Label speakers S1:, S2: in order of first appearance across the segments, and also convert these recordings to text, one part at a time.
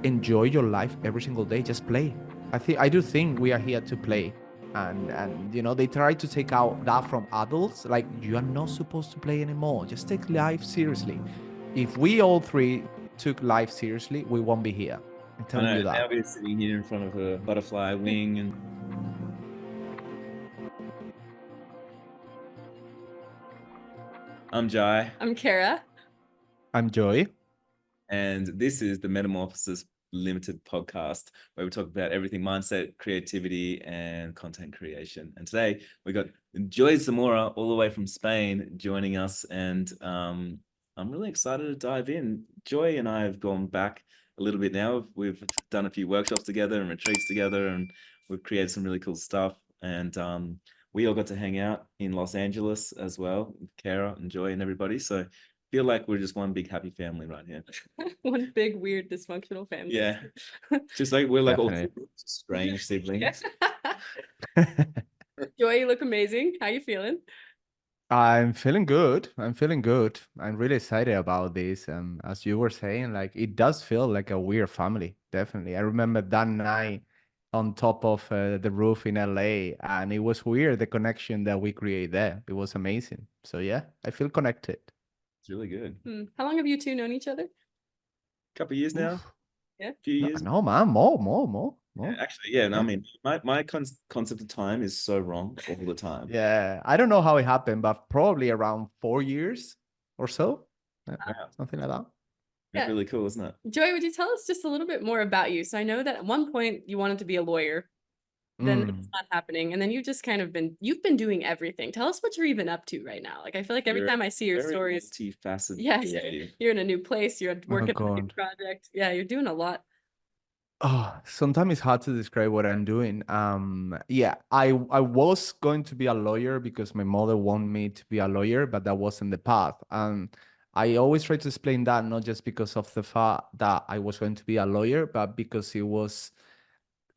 S1: enjoy your life every single day. Just play. I do think we are here to play. And they try to take out that from adults, like you are not supposed to play anymore. Just take life seriously. If we all three took life seriously, we won't be here. I'm
S2: I
S1: telling
S2: know.
S1: you that.
S2: Now we're sitting here in front of a butterfly wing, and I'm Jai,
S3: I'm Kara.
S1: I'm Joy.
S2: and this is the Metamorphosis Limited podcast where we talk about everything mindset, creativity, and content creation. And today we got Joy Zamora all the way from Spain joining us, and I'm really excited to dive in. Joy and I have gone back a little bit now. We've done a few workshops together and retreats together, and we've created some really cool stuff. And we all got to hang out in Los Angeles as well, with Kara and Joy and everybody. So feel like we're just one big happy family right here.
S3: One big, weird, dysfunctional family.
S2: Yeah. Just like we're like all
S1: Definitely.
S2: strange siblings.
S3: Joy, you look amazing. How you feeling?
S1: I'm feeling good. I'm feeling good. I'm really excited about this. As you were saying, like it does feel like a weird family. Definitely. I remember that night on top of the roof in LA, and it was weird the connection that we create there. It was amazing. So yeah, I feel connected.
S2: It's really good.
S3: How long have you two known each other?
S2: Couple of years now,
S1: Oof.
S2: a few
S1: No,
S2: years.
S1: no, man, more.
S2: Yeah, actually, yeah. No, I
S1: Yeah.
S2: mean, my concept of time is so wrong all the time.
S1: Yeah, I don't know how it happened, but probably around 4 years or so. Yeah,
S2: Wow.
S1: something like that.
S2: That's
S3: Yeah.
S2: really cool, isn't it?
S3: Joy, would you tell us just a little bit more about you? So I know that at one point you wanted to be a lawyer, then it's not happening, and then you've been doing everything. Tell us what you're even up to right now. Like I feel like every
S2: You're
S3: time I see your
S2: very
S3: stories,
S2: multifaceted
S3: yeah,
S2: creative.
S3: you're in a new place, you're
S1: Oh
S3: working on a new
S1: God.
S3: project. Yeah, you're doing a lot.
S1: Oh, sometimes it's hard to describe what I'm doing. Yeah, I was going to be a lawyer because my mother wanted me to be a lawyer, but that wasn't the path. And I always try to explain that not just because of the fact that I was going to be a lawyer, but because it was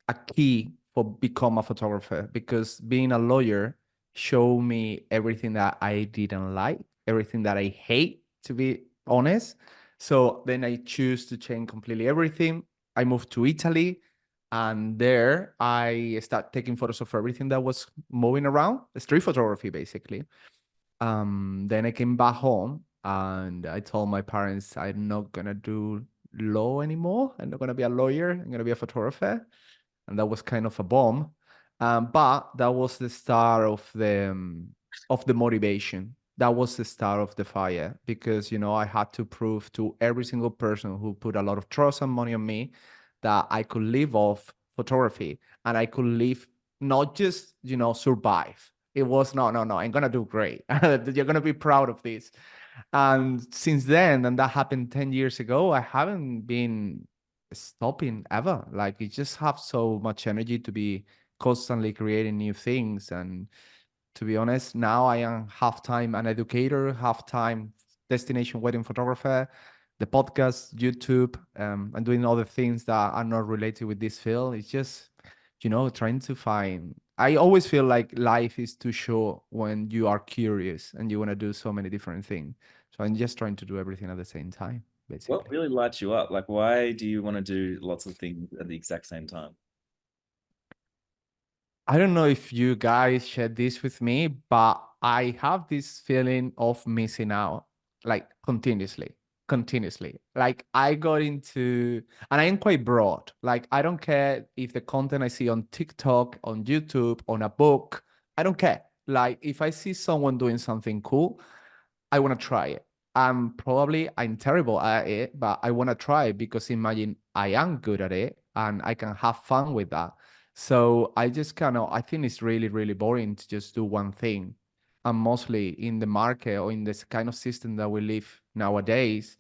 S1: a key for become a photographer. Because being a lawyer showed me everything that I didn't like, everything that I hate, to be honest. So then I choose to change completely everything. I moved to Italy, and there I started taking photos of everything that was moving around, street photography basically. Then I came back home and I told my parents I'm not gonna do law anymore. I'm not gonna be a lawyer. I'm gonna be a photographer, and that was kind of a bomb. But that was the start of the motivation. That was the start of the fire because I had to prove to every single person who put a lot of trust and money on me that I could live off photography and I could live, not just survive. It was no. I'm gonna do great. You're gonna be proud of this. And since then, and that happened 10 years ago, I haven't been stopping ever. Like you just have so much energy to be constantly creating new things. And to be honest, now I am half time an educator, half time destination wedding photographer, the podcast, YouTube, and doing other things that are not related with this field. It's just, trying to find. I always feel like life is too short when you are curious and you want to do so many different things. So I'm just trying to do everything at the same time,
S2: What
S1: basically.
S2: really lights you up? Like, why do you want to do lots of things at the exact same time?
S1: I don't know if you guys share this with me, but I have this feeling of missing out, like continuously. Like I got into, and I am quite broad. Like I don't care if the content I see on TikTok, on YouTube, on a book, I don't care. Like if I see someone doing something cool, I want to try it. I'm terrible at it, but I want to try it because imagine I am good at it and I can have fun with that. So I just I think it's really, really boring to just do one thing. And mostly in the market or in this kind of system that we live nowadays,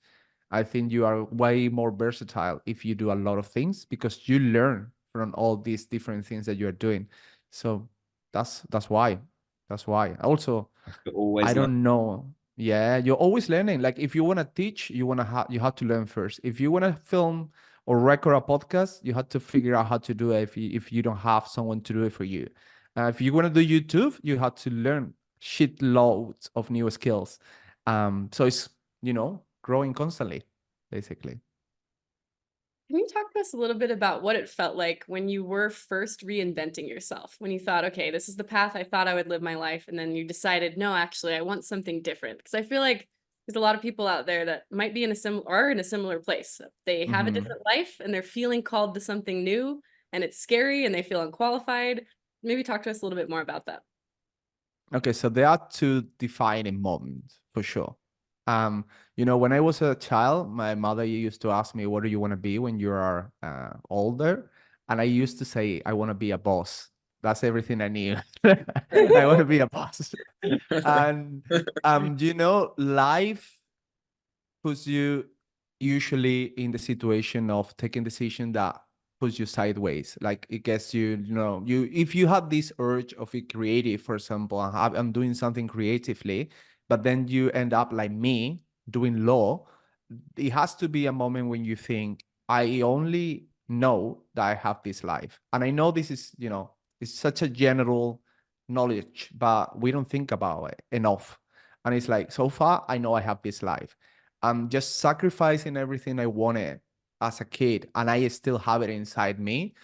S1: I think you are way more versatile if you do a lot of things because you learn from all these different things that you're doing. So that's why. That's why. Also,
S2: You're always
S1: I
S2: learning.
S1: don't know. Yeah, you're always learning. Like if you want to teach, you have to learn first. If you want to film or record a podcast, you have to figure out how to do it if you don't have someone to do it for you. If you want to do YouTube, you have to learn shit loads of new skills. So it's growing constantly, basically.
S3: Can you talk to us a little bit about what it felt like when you were first reinventing yourself? When you thought, okay, this is the path I thought I would live my life. And then you decided, no, actually, I want something different. Because I feel like there's a lot of people out there that might be in a similar are in a similar place. They have a
S1: Mhm.
S3: different life and they're feeling called to something new and it's scary and they feel unqualified. Maybe talk to us a little bit more about that.
S1: Okay, so there are two defining moments for sure. When I was a child, my mother used to ask me, "What do you want to be when you are older?" And I used to say, "I want to be a boss." That's everything I knew. I want to be a boss. And life puts you usually in the situation of taking decision that puts you sideways. Like it gets you if you have this urge of be creative, for example, I'm doing something creatively, but then you end up like me doing law. It has to be a moment when you think, I only know that I have this life. And I know this is, it's such a general knowledge, but we don't think about it enough. And it's like, so far, I know I have this life. I'm just sacrificing everything I wanted as a kid, and I still have it inside me.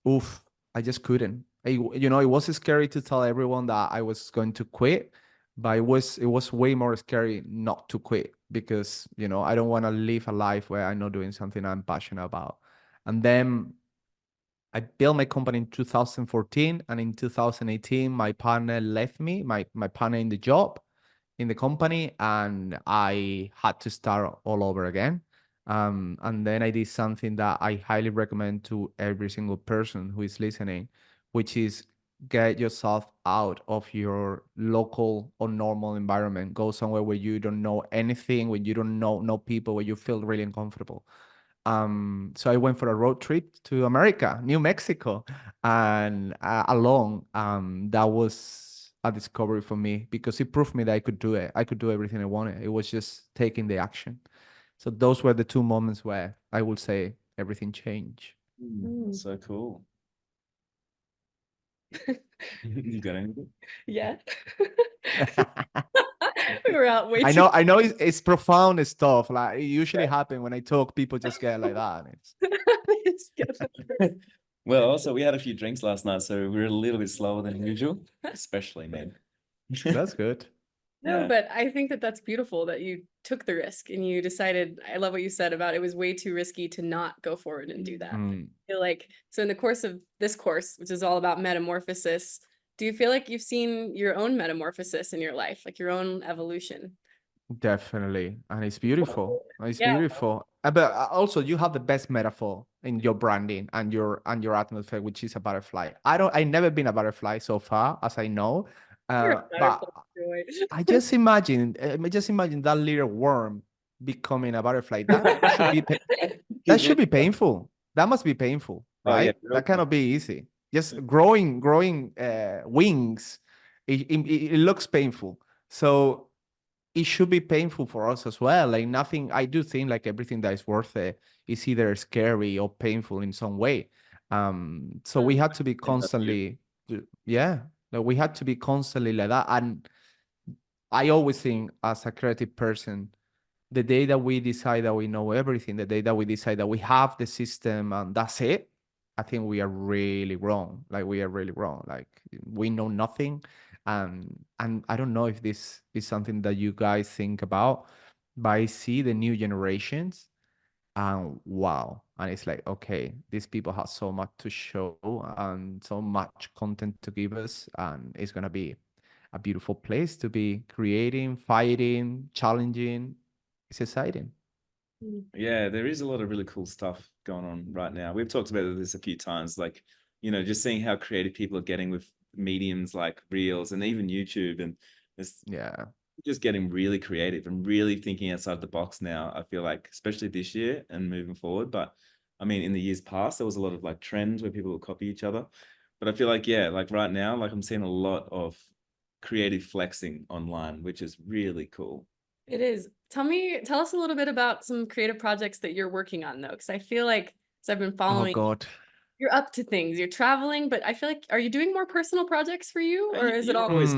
S1: Oof, I just couldn't. It was scary to tell everyone that I was going to quit, but it was way more scary not to quit because I don't want to live a life where I'm not doing something I'm passionate about. And then I built my company in 2014, and in 2018, my partner left me, my partner in the job, in the company, and I had to start all over again. And then I did something that I highly recommend to every single person who is listening, which is get yourself out of your local or normal environment. Go somewhere where you don't know anything, where you don't know people, where you feel really uncomfortable. So I went for a road trip to America, New Mexico, and alone. That was a discovery for me because it proved me that I could do it. I could do everything I wanted. It was just taking the action. So those were the two moments where I would say everything changed.
S3: Mm.
S2: So cool. You got anything?
S3: Yeah. We were out way
S1: I
S3: too.
S1: know, I know it's profound stuff. Like it usually happen when I talk, people just get like that.
S3: It's good.
S2: Well, also we had a few drinks last night, so we're a little bit slower than usual, especially me.
S1: That's good.
S3: No,
S2: Yeah.
S3: but I think that that's beautiful that you took the risk and you decided. I love what you said about it was way too risky to not go forward and do that.
S1: Mm.
S3: I feel like so in the course of this course, which is all about metamorphosis, do you feel like you've seen your own metamorphosis in your life, like your own evolution?
S1: Definitely. And it's beautiful. It's
S3: Yeah.
S1: beautiful. But also you have the best metaphor in your branding and your atmosphere, which is a butterfly. I never been a butterfly so far, as I know.
S3: You're a
S1: But
S3: butterfly joy.
S1: I just imagine that little worm becoming a butterfly. That should be painful. That must be painful,
S2: Oh yeah,
S1: right?
S2: real
S1: That cannot be easy. Just growing wings. It looks painful. So it should be painful for us as well. Like nothing, I do think like everything that is worth it is either scary or painful in some way. So we had to be constantly, yeah, like we had to be constantly like that. And I always think as a creative person, the day that we decide that we know everything, the day that we decide that we have the system and that's it, I think we are really wrong. Like we are really wrong. Like we know nothing. And I don't know if this is something that you guys think about, but I see the new generations and wow. And it's like, okay, these people have so much to show and so much content to give us, and it's gonna be a beautiful place to be creating, fighting, challenging. It's exciting.
S2: Yeah, there is a lot of really cool stuff going on right now. We've talked about this a few times, like, just seeing how creative people are getting with mediums like Reels and even YouTube, and it's
S1: Yeah,
S2: just getting really creative and really thinking outside the box now. I feel like, especially this year and moving forward. But I mean, in the years past, there was a lot of like trends where people would copy each other. But I feel like, yeah, like right now, like I'm seeing a lot of creative flexing online, which is really cool.
S3: It is. Tell us a little bit about some creative projects that you're working on though, because I feel like as I've been
S1: oh
S3: following,
S1: god.
S3: you're up to things. You're traveling, but I feel like are you doing more personal projects for you, or is it
S2: You're
S3: all?
S2: always,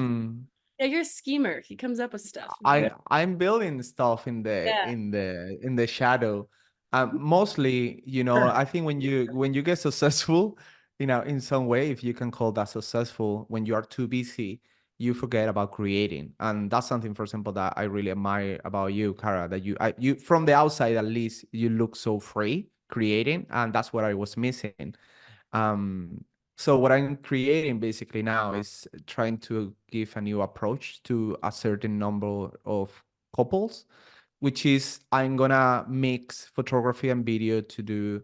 S3: Yeah, you're a schemer. He comes up with stuff.
S2: yeah.
S1: I'm building stuff in the
S3: Yeah.
S1: in the in the shadow. Mostly, I think when you get successful, in some way, if you can call that successful, when you are too busy, you forget about creating, and that's something, for example, that I really admire about you, Cara. That you from the outside, at least, you look so free creating, and that's what I was missing. Um, so what I'm creating basically now is trying to give a new approach to a certain number of couples, which is I'm gonna mix photography and video to do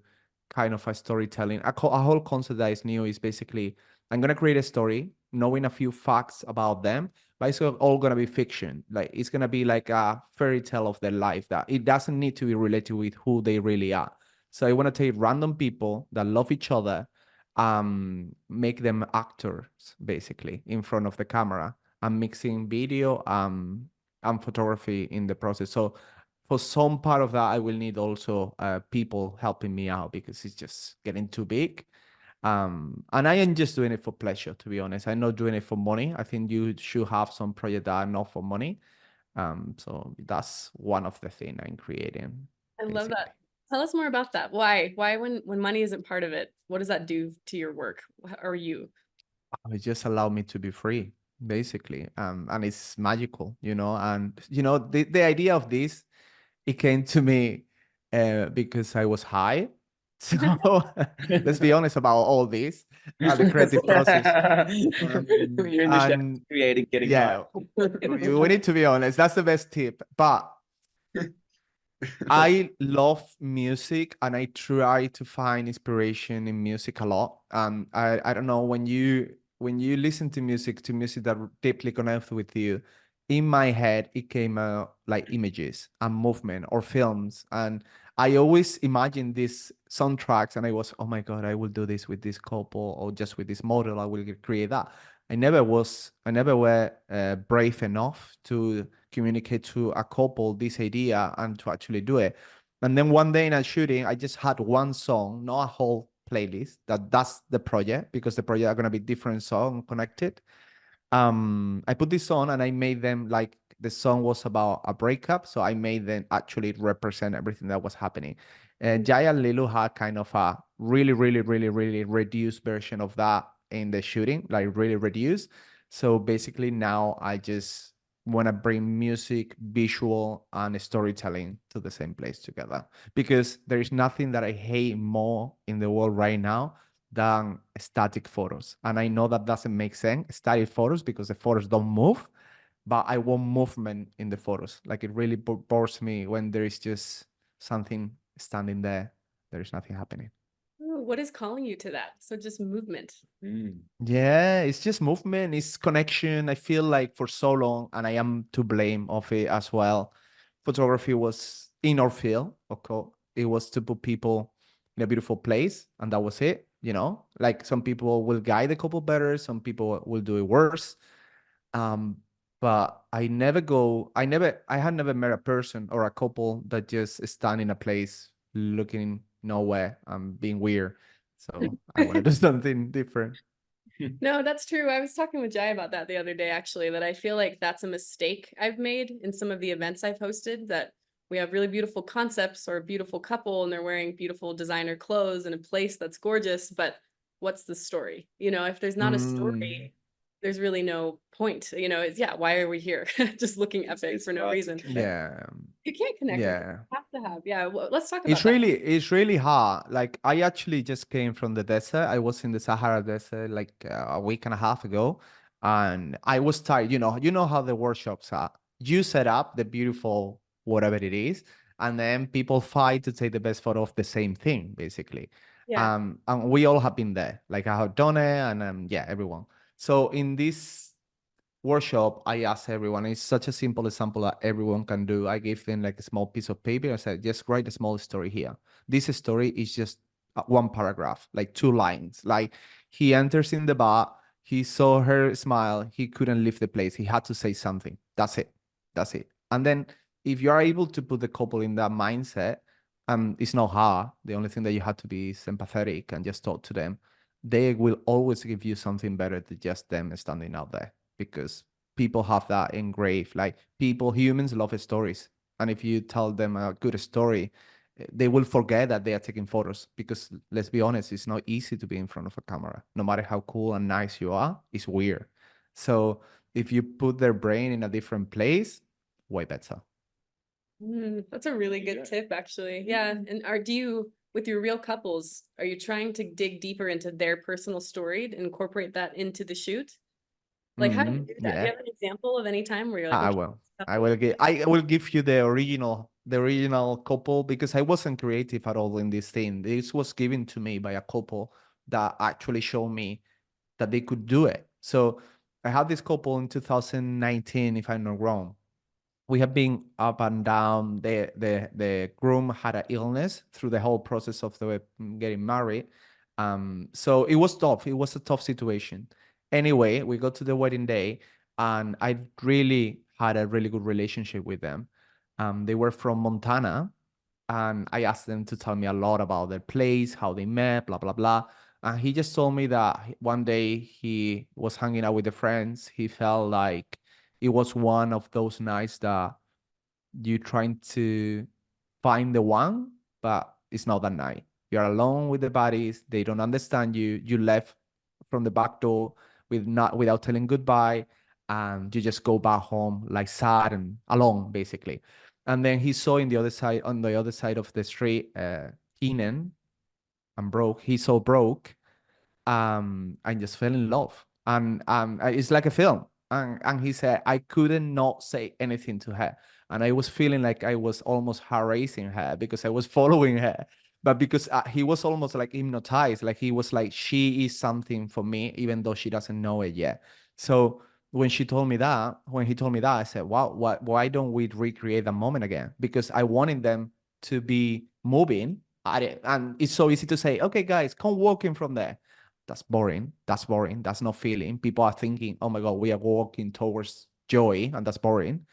S1: kind of a storytelling. A whole concept that is new is basically I'm gonna create a story, knowing a few facts about them, but it's all gonna be fiction. Like it's gonna be like a fairy tale of their life that it doesn't need to be related with who they really are. So I want to take random people that love each other, make them actors basically in front of the camera. I'm mixing video and photography in the process. So for some part of that, I will need also people helping me out because it's just getting too big. And I am just doing it for pleasure, to be honest. I'm not doing it for money. I think you should have some project that are not for money. So that's one of the things I'm creating,
S3: I love
S1: basically.
S3: that. Tell us more about that. Why when money isn't part of it, what does that do to your work or you?
S1: It just allowed me to be free, basically. And it's magical, and the idea of this, it came to me because I was high. So let's be honest about all this, the creative process.
S2: You're in the shower
S1: And
S2: creating, getting high.
S1: yeah, we need to be honest. That's the best tip. But I love music and I try to find inspiration in music a lot. I don't know, when you listen to music that deeply connects with you, in my head it came out like images and movement or films. And I always imagine these soundtracks and I was, oh my God, I will do this with this couple or just with this model, I will create that. I never were brave enough to communicate to a couple this idea and to actually do it. And then one day in a shooting, I just had one song, not a whole playlist. That's the project, because the project are gonna be different song connected. I put this on and I made them like the song was about a breakup, so I made them actually represent everything that was happening. Jai and Lilu had kind of a really, really, really, really reduced version of that in the shooting, like really reduced. So basically now I just want to bring music, visual, and storytelling to the same place together, because there is nothing that I hate more in the world right now than static photos. And I know that doesn't make sense, static photos, because the photos don't move, but I want movement in the photos. Like it really bores me when there is just something standing there. There is nothing happening.
S3: Oh, what is calling you to that? So just movement.
S1: Yeah, it's just movement, it's connection. I feel like for so long, and I am to blame of it as well, photography was in our field, okay? It was to put people in a beautiful place, and that was it, Like some people will guide a couple better, some people will do it worse. Um, but I had never met a person or a couple that just stand in a place looking nowhere and being weird. So I want to do something different.
S3: No, that's true. I was talking with Jai about that the other day, actually, that I feel like that's a mistake I've made in some of the events I've hosted, that we have really beautiful concepts or a beautiful couple and they're wearing beautiful designer clothes in a place that's gorgeous, but what's the story? If there's not a
S1: Mm,
S3: story, there's really no point. Yeah, why are we here? Just looking epic
S2: It's
S3: for no
S2: hard to
S3: reason.
S2: connect.
S1: yeah,
S3: You can't connect with it.
S1: yeah.
S3: You have to have. Yeah, well, let's talk about
S1: It's
S3: that.
S1: really hard. Like I actually just came from the desert. I was in the Sahara Desert like a week and a half ago, and I was tired. You know how the workshops are. You set up the beautiful whatever it is, and then people fight to take the best photo of the same thing, basically.
S3: Yeah.
S1: And we all have been there. Like I have done it, and yeah, everyone. So in this workshop, I asked everyone, it's such a simple example that everyone can do. I gave them like a small piece of paper. I said, just write a small story here. This story is just one paragraph, like 2 lines. Like he enters in the bar, he saw her smile, he couldn't leave the place. He had to say something. That's it. That's it. And then if you are able to put the couple in that mindset, it's not hard. The only thing that you have to be is empathetic and just talk to them. They will always give you something better than just them standing out there, because people have that engraved. Like humans love stories. And if you tell them a good story, they will forget that they are taking photos, because let's be honest, it's not easy to be in front of a camera. No matter how cool and nice you are, it's weird. So if you put their brain in a different place, way better.
S3: That's a really good tip, actually. Yeah. And do you, with your real couples, are you trying to dig deeper into their personal story to incorporate that into the shoot? Like, how do you do that? Do
S1: Yeah.
S3: you have an example of any time where you're like,
S1: I
S3: okay,
S1: will.
S3: this
S1: I will give you the original couple, because I wasn't creative at all in this thing. This was given to me by a couple that actually showed me that they could do it. So I had this couple in 2019, if I'm not wrong. We have been up and down. The groom had an illness through the whole process of the getting married. So it was tough. It was a tough situation. Anyway, we got to the wedding day, and I really had a really good relationship with them. They were from Montana, and I asked them to tell me a lot about their place, how they met, blah blah blah. And he just told me that one day he was hanging out with the friends. He felt like it was one of those nights that you trying to find the one, but it's not that night. You're alone with the bodies. They don't understand you. You left from the back door without telling goodbye, and you just go back home like sad and alone, basically. And then he saw on the other side of the street, Keenan and Broke. He saw Broke, and just fell in love. And it's like a film. And he said I couldn't not say anything to her, and I was feeling like I was almost harassing her because I was following her, but because he was almost like hypnotized, like he was like, she is something for me, even though she doesn't know it yet. So when he told me that, I said, wow, why don't we recreate that moment again? Because I wanted them to be moving at it. And it's so easy to say, okay guys, come walking from there. That's boring. That's boring. That's not feeling. People are thinking, oh my God, we are walking towards joy, and that's boring.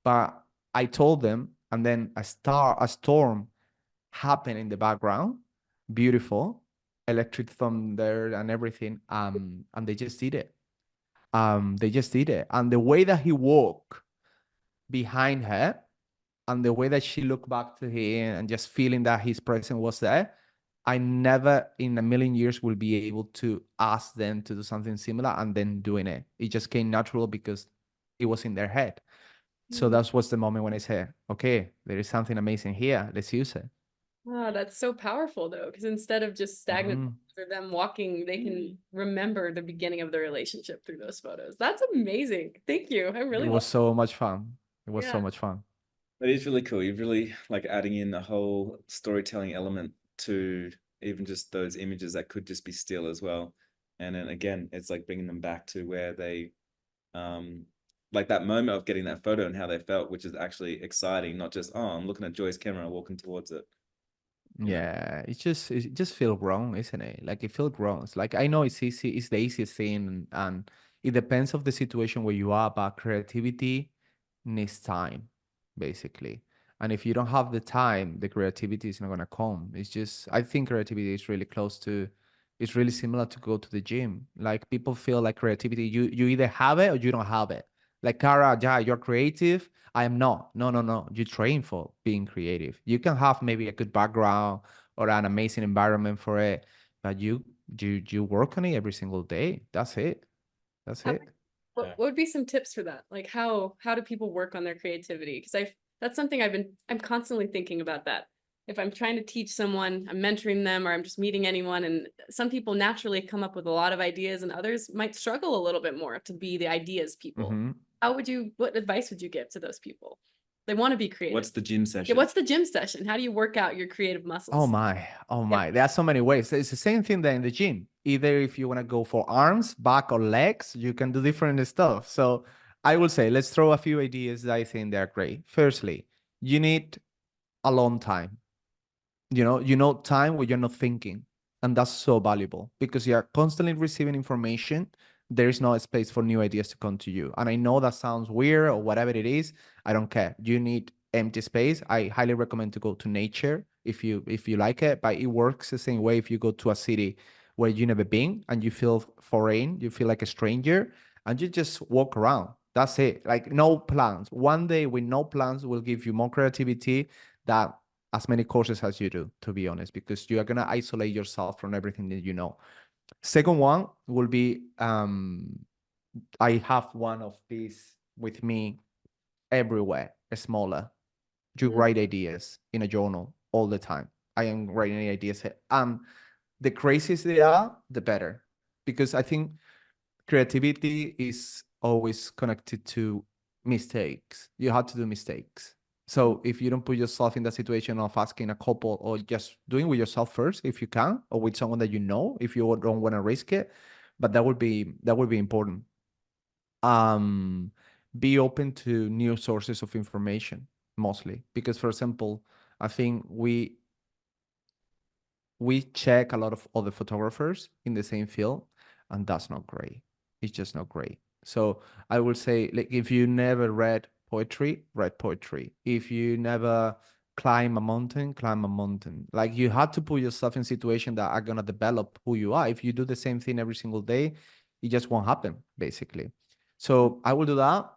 S1: But I told them, and then a storm happened in the background. Beautiful, electric thunder and everything. And they just did it. They just did it. And the way that he walked behind her, and the way that she looked back to him, and just feeling that his presence was there, I never in a million years will be able to ask them to do something similar and then doing it. It just came natural because it was in their head. So that was the moment when I said, okay, there is something amazing here. Let's use it.
S3: Oh, that's so powerful though, because instead of just stagnant for them walking, they can remember the beginning of the relationship through those photos. That's amazing. Thank you. I really
S1: It was so much fun. It was so much fun.
S2: That is really cool. You're really like adding in a whole storytelling element to even just those images that could just be still as well. And then again, it's like bringing them back to where they, like that moment of getting that photo and how they felt, which is actually exciting, not just, oh, I'm looking at Joy's camera, walking towards it.
S1: Yeah, it just feels wrong, isn't it? Like it feels wrong. It's like I know it's easy, it's the easiest thing, and it depends of the situation where you are, but creativity needs time, basically. And if you don't have the time, the creativity is not gonna come. It's just I think creativity is really close to, it's really similar to go to the gym. Like people feel like creativity, you either have it or you don't have it. Like Cara, yeah, you're creative. I am not. No, no, no. You train for being creative. You can have maybe a good background or an amazing environment for it, but you work on it every single day. That's it. That's
S3: How-
S1: it.
S3: what would be some tips for that? Like how do people work on their creativity? Because that's something I'm constantly thinking about that. If I'm trying to teach someone, I'm mentoring them, or I'm just meeting anyone, and some people naturally come up with a lot of ideas, and others might struggle a little bit more to be the ideas people. What advice would you give to those people? They want to be creative.
S2: What's the gym
S3: Yeah,
S2: session?
S3: what's the gym session? How do you work out your creative muscles?
S1: Oh my. There are so many ways. It's the same thing that in the gym. Either if you want to go for arms, back, or legs, you can do different stuff. So I will say, let's throw a few ideas that I think they're great. Firstly, you need alone time. Time where you're not thinking, and that's so valuable because you are constantly receiving information. There is no space for new ideas to come to you, and I know that sounds weird or whatever it is. I don't care. You need empty space. I highly recommend to go to nature if you like it, but it works the same way if you go to a city where you never been and you feel foreign, you feel like a stranger, and you just walk around. That's it. Like no plans. One day with no plans will give you more creativity that as many courses as you do, to be honest, because you are going to isolate yourself from everything that you know. Second one will be, I have one of these with me everywhere, smaller. You write ideas in a journal all the time. I am writing ideas. The crazier they are, the better, because I think creativity is always connected to mistakes. You have to do mistakes. So if you don't put yourself in the situation of asking a couple or just doing with yourself first, if you can, or with someone that you know, if you don't want to risk it, but that would be important. Um, be open to new sources of information mostly, because for example, I think we check a lot of other photographers in the same field, and that's not great. It's just not great. So I will say, like, if you never read poetry, read poetry. If you never climb a mountain, climb a mountain. Like, you have to put yourself in situations that are gonna develop who you are. If you do the same thing every single day, it just won't happen, basically. So I will do that.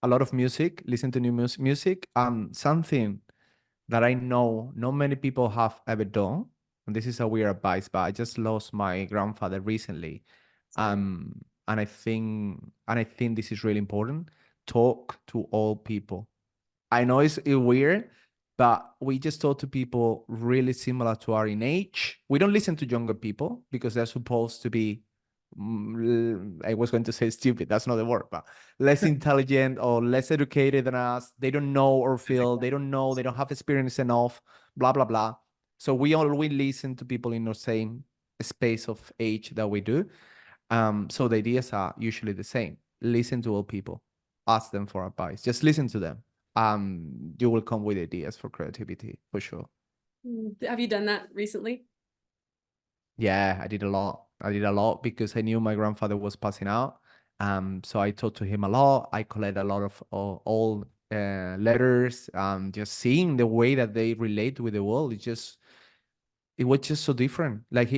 S1: A lot of music, listen to new music. Something that I know not many people have ever done, and this is a weird advice, but I just lost my grandfather recently.
S3: Sorry.
S1: And I think this is really important. Talk to all people. I know it's weird, but we just talk to people really similar to our in age. We don't listen to younger people because they're supposed to be, I was going to say stupid. That's not the word, but less intelligent or less educated than us. They don't know or feel, they don't know, they don't have experience enough, blah, blah, blah. So we always listen to people in the same space of age that we do. So the ideas are usually the same. Listen to all people, ask them for advice, just listen to them. You will come with ideas for creativity for sure.
S3: Have you done that recently?
S1: Yeah, I did a lot. I did a lot because I knew my grandfather was passing out. So I talked to him a lot. I collected a lot of old letters. Just seeing the way that they relate with the world, it was just so different. Like,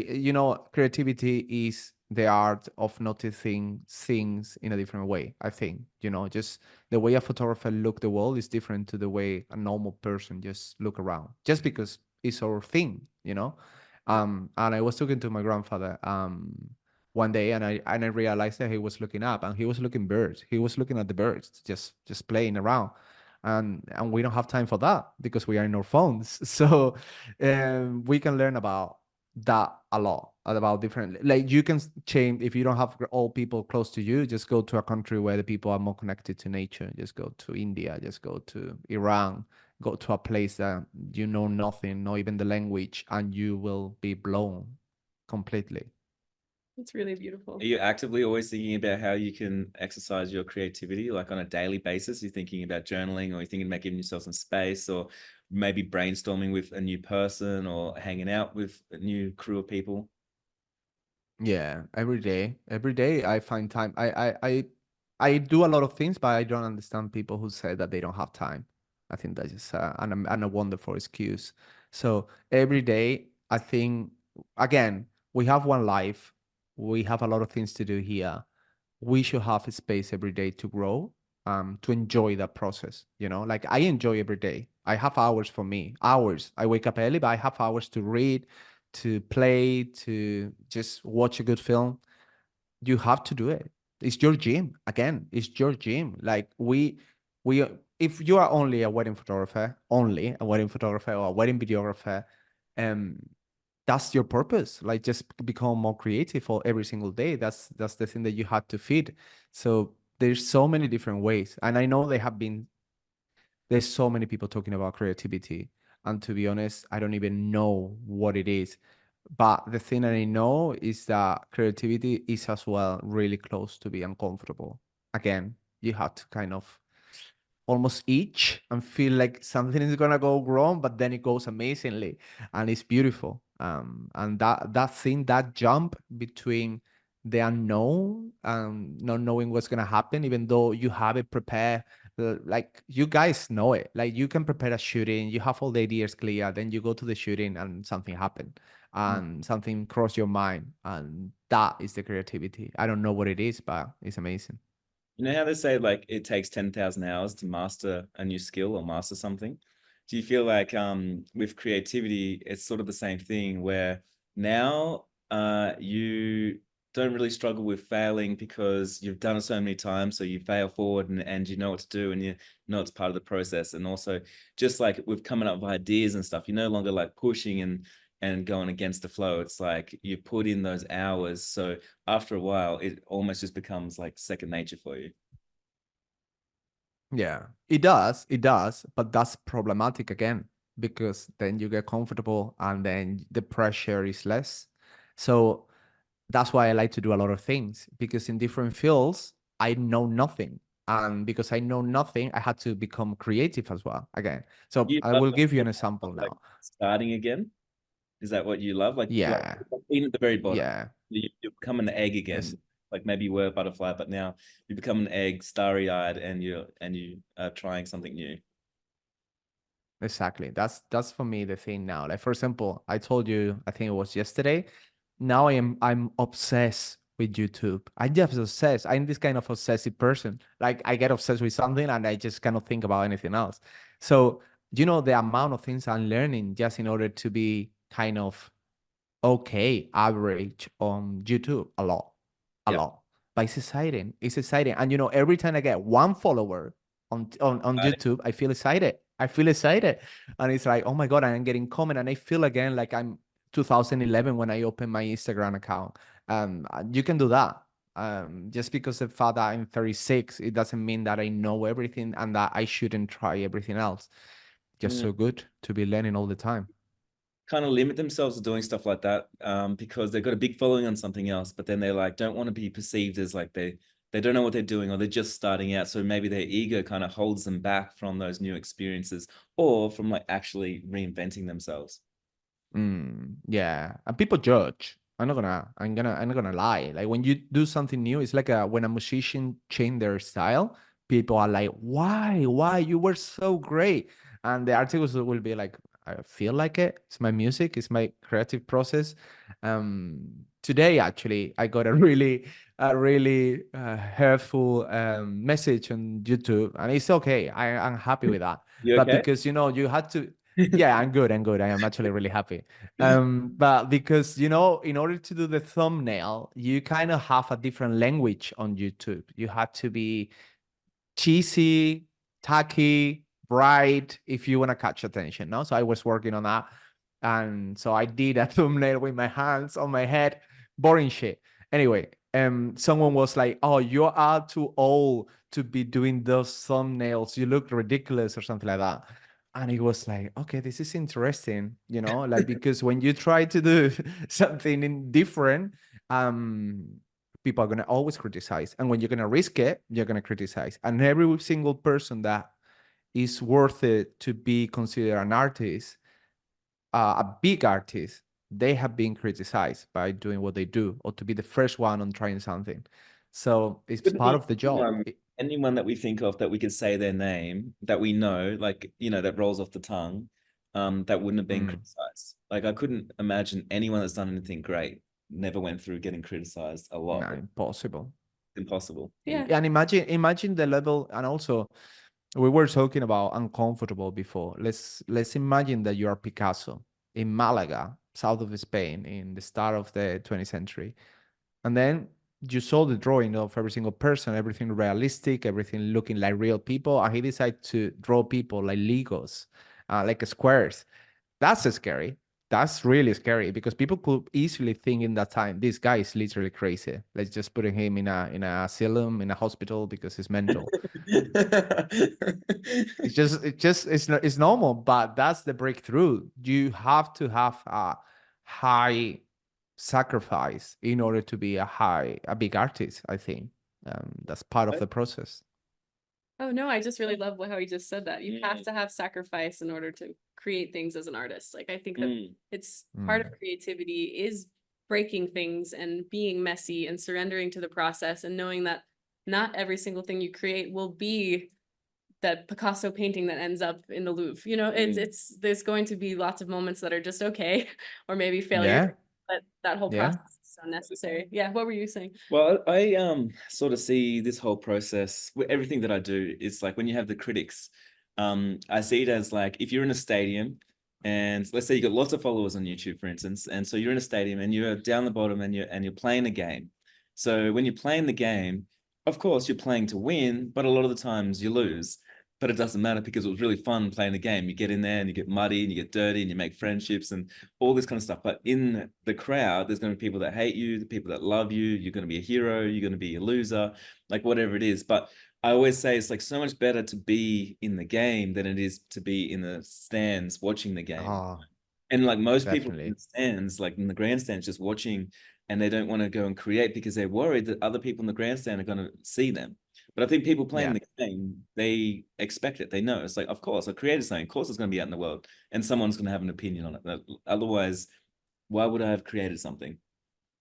S1: creativity is the art of noticing things in a different way. I think, just the way a photographer look the world is different to the way a normal person just look around, just because it's our thing, and I was talking to my grandfather one day, and I realized that he was looking up, and he was looking birds. He was looking at the birds, just playing around, and we don't have time for that because we are in our phones. So we can learn about that a lot, about different, like, you can change. If you don't have all people close to you, just go to a country where the people are more connected to nature. Just go to India, just go to Iran, go to a place that you know nothing, not even the language, and you will be blown completely.
S3: It's really beautiful.
S2: Are you actively always thinking about how you can exercise your creativity, like on a daily basis? You're thinking about journaling, or you're thinking about giving yourself some space, or maybe brainstorming with a new person, or hanging out with a new crew of people?
S1: Yeah, every day I find time. I do a lot of things, but I don't understand people who say that they don't have time. I think that's just a wonderful excuse. So every day, I think, again, we have one life. We have a lot of things to do here. We should have a space every day to grow, to enjoy that process. Like, I enjoy every day. I have hours for me, hours. I wake up early, but I have hours to read, to play, to just watch a good film. You have to do it. It's your gym. Again, it's your gym. Like, we if you are only a wedding photographer, or a wedding videographer, um that's your purpose. Like, just become more creative for every single day. That's the thing that you have to feed. So there's so many different ways, and I know there's so many people talking about creativity, and to be honest, I don't even know what it is. But the thing that I know is that creativity is as well really close to be uncomfortable. Again, you have to kind of almost itch and feel like something is gonna go wrong, but then it goes amazingly, and it's beautiful. And that thing, that jump between the unknown and not knowing what's gonna happen, even though you have it prepared, like, you guys know it. Like, you can prepare a shooting, you have all the ideas clear, then you go to the shooting and something happened, and something crossed your mind, and that is the creativity. I don't know what it is, but it's amazing.
S2: You know how they say, like, it takes 10,000 hours to master a new skill or master something? do you feel like with creativity, it's sort of the same thing where now you don't really struggle with failing because you've done it so many times, so you fail forward and you know what to do and you know it's part of the process. And also just like with coming up with ideas and stuff, you're no longer like pushing and going against the flow. It's like you put in those hours. So after a while, it almost just becomes like second nature for you.
S1: Yeah, it does, but that's problematic again because then you get comfortable and then the pressure is less. So that's why I like to do a lot of things because in different fields, I know nothing. And because I know nothing, I had to become creative as well again. So
S2: You
S1: I
S2: love
S1: will
S2: the
S1: give you an
S2: feeling of
S1: example
S2: like
S1: now.
S2: starting again. Is that what you love? Like
S1: Yeah,
S2: being at the very bottom,
S1: yeah,
S2: you become an egg
S1: yes,
S2: again. Like maybe you were a butterfly, but now you become an egg, starry-eyed, and you are trying something new.
S1: exactly. That's for me the thing now. Like for example, I told you, I think it was yesterday. Now I'm obsessed with YouTube. I'm just obsessed. I'm this kind of obsessive person. Like I get obsessed with something and I just cannot think about anything else. So you know the amount of things I'm learning just in order to be kind of okay average on YouTube a
S2: Yep.
S1: lot. But it's exciting. It's exciting. And you know, every time I get one follower on
S2: I,
S1: YouTube, I feel excited. I feel excited. And it's like, oh my God, I'm getting comment. And I feel again like I'm 2011 when I opened my Instagram account. You can do that. Just because the fact that I'm 36, it doesn't mean that I know everything and that I shouldn't try everything else. Just
S2: mm,
S1: so good to be learning all the time.
S2: kind of limit themselves to doing stuff like that because they've got a big following on something else, but then they like don't want to be perceived as like they don't know what they're doing or they're just starting out. So maybe their ego kind of holds them back from those new experiences or from like actually reinventing themselves.
S1: Yeah, and people judge. I'm not gonna lie. Like when you do something new, it's like when a musician change their style, people are like, why? You were so great. And the articles will be like, I feel like it. It's my music. It's my creative process. Today, actually, I got a really hurtful message on YouTube, and it's okay. I'm happy with that.
S2: You
S1: But
S2: okay?
S1: because you had to. Yeah, I'm good. I'm good. I am actually really happy. But because in order to do the thumbnail, you kind of have a different language on YouTube. You had to be cheesy, tacky, bright if you want to catch attention. No, so I was working on that, and so I did a thumbnail with my hands on my head, boring shit. Anyway, someone was like, "Oh, you are too old to be doing those thumbnails. You look ridiculous," or something like that. And it was like, okay, this is interesting, like because when you try to do something different, um, people are going to always criticize. And when you're going to risk it, you're going to criticize. And every single person that is worth it to be considered an artist, a big artist, they have been criticized by doing what they do or to be the first one on trying something. So it's
S2: Couldn't
S1: part
S2: be
S1: of the job.
S2: anyone that we think of that we could say their name that we know, like that rolls off the tongue, that wouldn't have been
S1: Mm,
S2: criticized. Like I couldn't imagine anyone that's done anything great never went through getting criticized a lot.
S1: no, impossible.
S2: Impossible.
S3: Yeah.
S1: And imagine the level. And also, we were talking about uncomfortable before. Let's imagine that you are Picasso in Malaga, south of Spain, in the start of the 20th century. And then you saw the drawing of every single person, everything realistic, everything looking like real people. And he decided to draw people like Legos, like squares. That's scary. That's really scary because people could easily think in that time, this guy is literally crazy. Let's just put him in a asylum, in a hospital because he's mental. It's normal, but that's the breakthrough. You have to have a high sacrifice in order to be a big artist, I think. That's part of the process.
S3: Oh no, I just really love how you just said that. You have
S2: Mm,
S3: to have sacrifice in order to create things as an artist. Like I think that
S2: mm.
S3: it's part
S1: Mm.
S3: of creativity is breaking things and being messy and surrendering to the process and knowing that not every single thing you create will be that Picasso painting that ends up in the Louvre. It's there's going to be lots of moments that are just okay or maybe failures,
S1: Yeah,
S3: but that whole
S1: yeah.
S3: process is so necessary. Yeah, what were you saying?
S2: Well, I sort of see this whole process with everything that I do. It's like when you have the critics, I see it as like if you're in a stadium and let's say you got lots of followers on YouTube, for instance, and so you're in a stadium and you're down the bottom and you're playing a game. So when you're playing the game, of course you're playing to win, but a lot of the times you lose. But it doesn't matter because it was really fun playing the game. You get in there and you get muddy and you get dirty and you make friendships and all this kind of stuff. But in the crowd, there's going to be people that hate you, the people that love you. You're going to be a hero. You're going to be a loser, like whatever it is. But I always say it's like so much better to be in the game than it is to be in the stands watching the game.
S1: Oh,
S2: And like most people in
S1: definitely.
S2: the stands, like in the grandstands, just watching, and they don't want to go and create because they're worried that other people in the grandstand are going to see them. But I think people playing
S1: Yeah.
S2: the game, they expect it. They know it's like, of course, I created something. Of course, it's going to be out in the world, and someone's going to have an opinion on it. Otherwise, why would I have created something?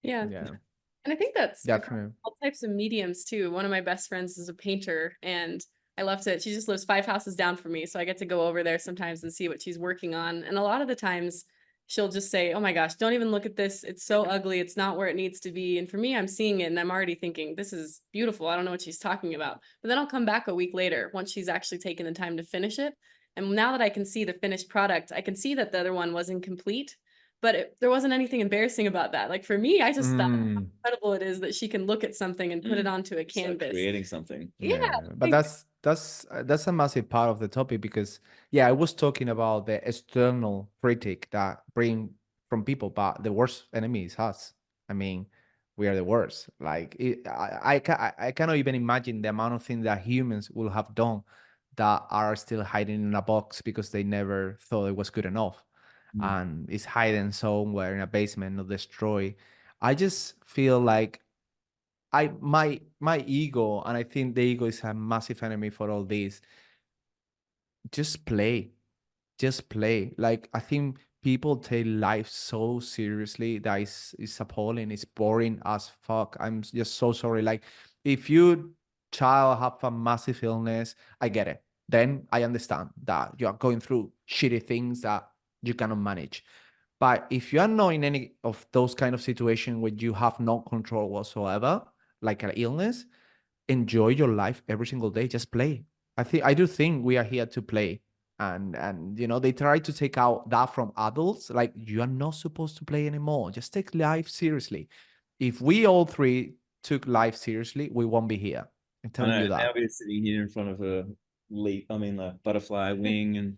S3: Yeah.
S1: Yeah.
S3: And I think that's across
S1: Definitely.
S3: all types of mediums too. One of my best friends is a painter, and I love to, she just lives 5 houses down from me. So I get to go over there sometimes and see what she's working on. And a lot of the times she'll just say, "Oh my gosh, don't even look at this. It's so ugly. It's not where it needs to be." And for me, I'm seeing it and I'm already thinking, this is beautiful. I don't know what she's talking about. But then I'll come back a week later once she's actually taken the time to finish it. And now that I can see the finished product, I can see that the other one was incomplete, but there wasn't anything embarrassing about that. Like for me, I just thought how
S1: Mm,
S3: incredible it is that she can look at something and put it onto a
S2: Start
S3: canvas.
S2: creating something.
S3: Yeah,
S1: yeah, but
S3: like,
S1: that's a massive part of the topic because yeah, I was talking about the external critic that bring from people, but the worst enemy is us. I mean, we are the worst. Like I cannot even imagine the amount of things that humans will have done that are still hiding in a box because they never thought it was good enough,
S2: Mm.
S1: and it's hidden somewhere in a basement or destroyed. I just feel like my ego, and I think the ego is a massive enemy for all this. Just play, just play. Like I think people take life so seriously that is appalling. It's boring as fuck. I'm just so sorry. Like if you child have a massive illness, I get it. Then I understand that you are going through shitty things that you cannot manage. But if you are not in any of those kind of situations where you have no control whatsoever, like an illness, enjoy your life every single day. Just play. I do think we are here to play. And they try to take out that from adults. Like you are not supposed to play anymore. Just take life seriously. If we all three took life seriously, we won't be here. I'm
S2: I
S1: telling
S2: know.
S1: you
S2: Now
S1: that.
S2: we're sitting here in front of a leap. I mean, a butterfly wing, and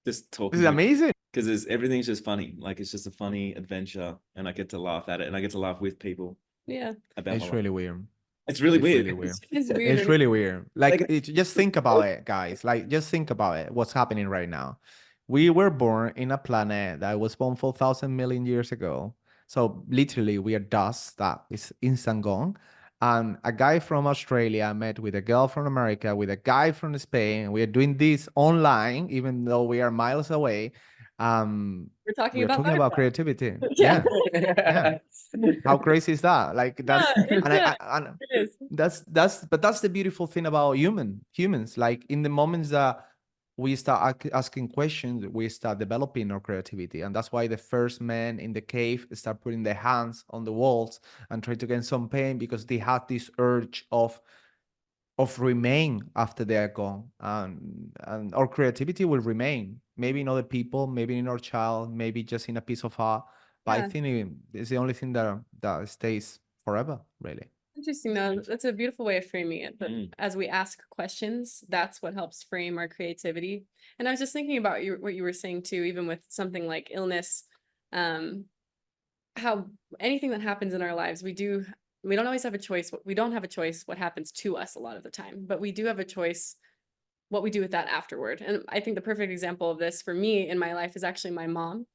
S2: just
S1: This
S2: talking
S1: is
S2: to
S1: amazing.
S2: because everything's just funny. Like it's just a funny adventure, and I get to laugh at it, and I get to laugh with people
S3: yeah,
S2: about my
S1: It's
S2: life.
S1: really weird.
S2: It's really
S1: It's
S2: weird.
S1: really weird.
S3: it's weird.
S1: It's
S3: When
S1: really weird. Like,
S2: Like,
S1: just think about it, guys. Like, just think about it. What's happening right now? We were born in a planet that was born 4,000 million years ago. So literally, we are dust that is instant gone. And a guy from Australia met with a girl from America, with a guy from Spain. We are doing this online, even though we are miles away.
S3: we're talking
S1: We are
S3: about
S1: talking about
S3: butterflies.
S1: creativity.
S3: Yeah,
S1: Yeah, yeah. How crazy is that? Like
S3: yeah,
S1: that's and and
S3: it is.
S1: that's the beautiful thing about humans. Like in the moments that we start asking questions, we start developing our creativity, and that's why the first men in the cave start putting their hands on the walls and try to get some pain because they had this urge of remain after they are gone, and our creativity will remain, maybe in other people, maybe in our child, maybe just in a piece of art, but I
S3: Yeah,
S1: think it's the only thing that stays forever, really.
S3: interesting though. That's a beautiful way of framing it. But
S2: Mm.
S3: as we ask questions, that's what helps frame our creativity. And I was just thinking about what you were saying too, even with something like illness. Um, how anything that happens in our lives, we don't always have a choice. We don't have a choice what happens to us a lot of the time, but we do have a choice what we do with that afterward. And I think the perfect example of this for me in my life is actually my mom.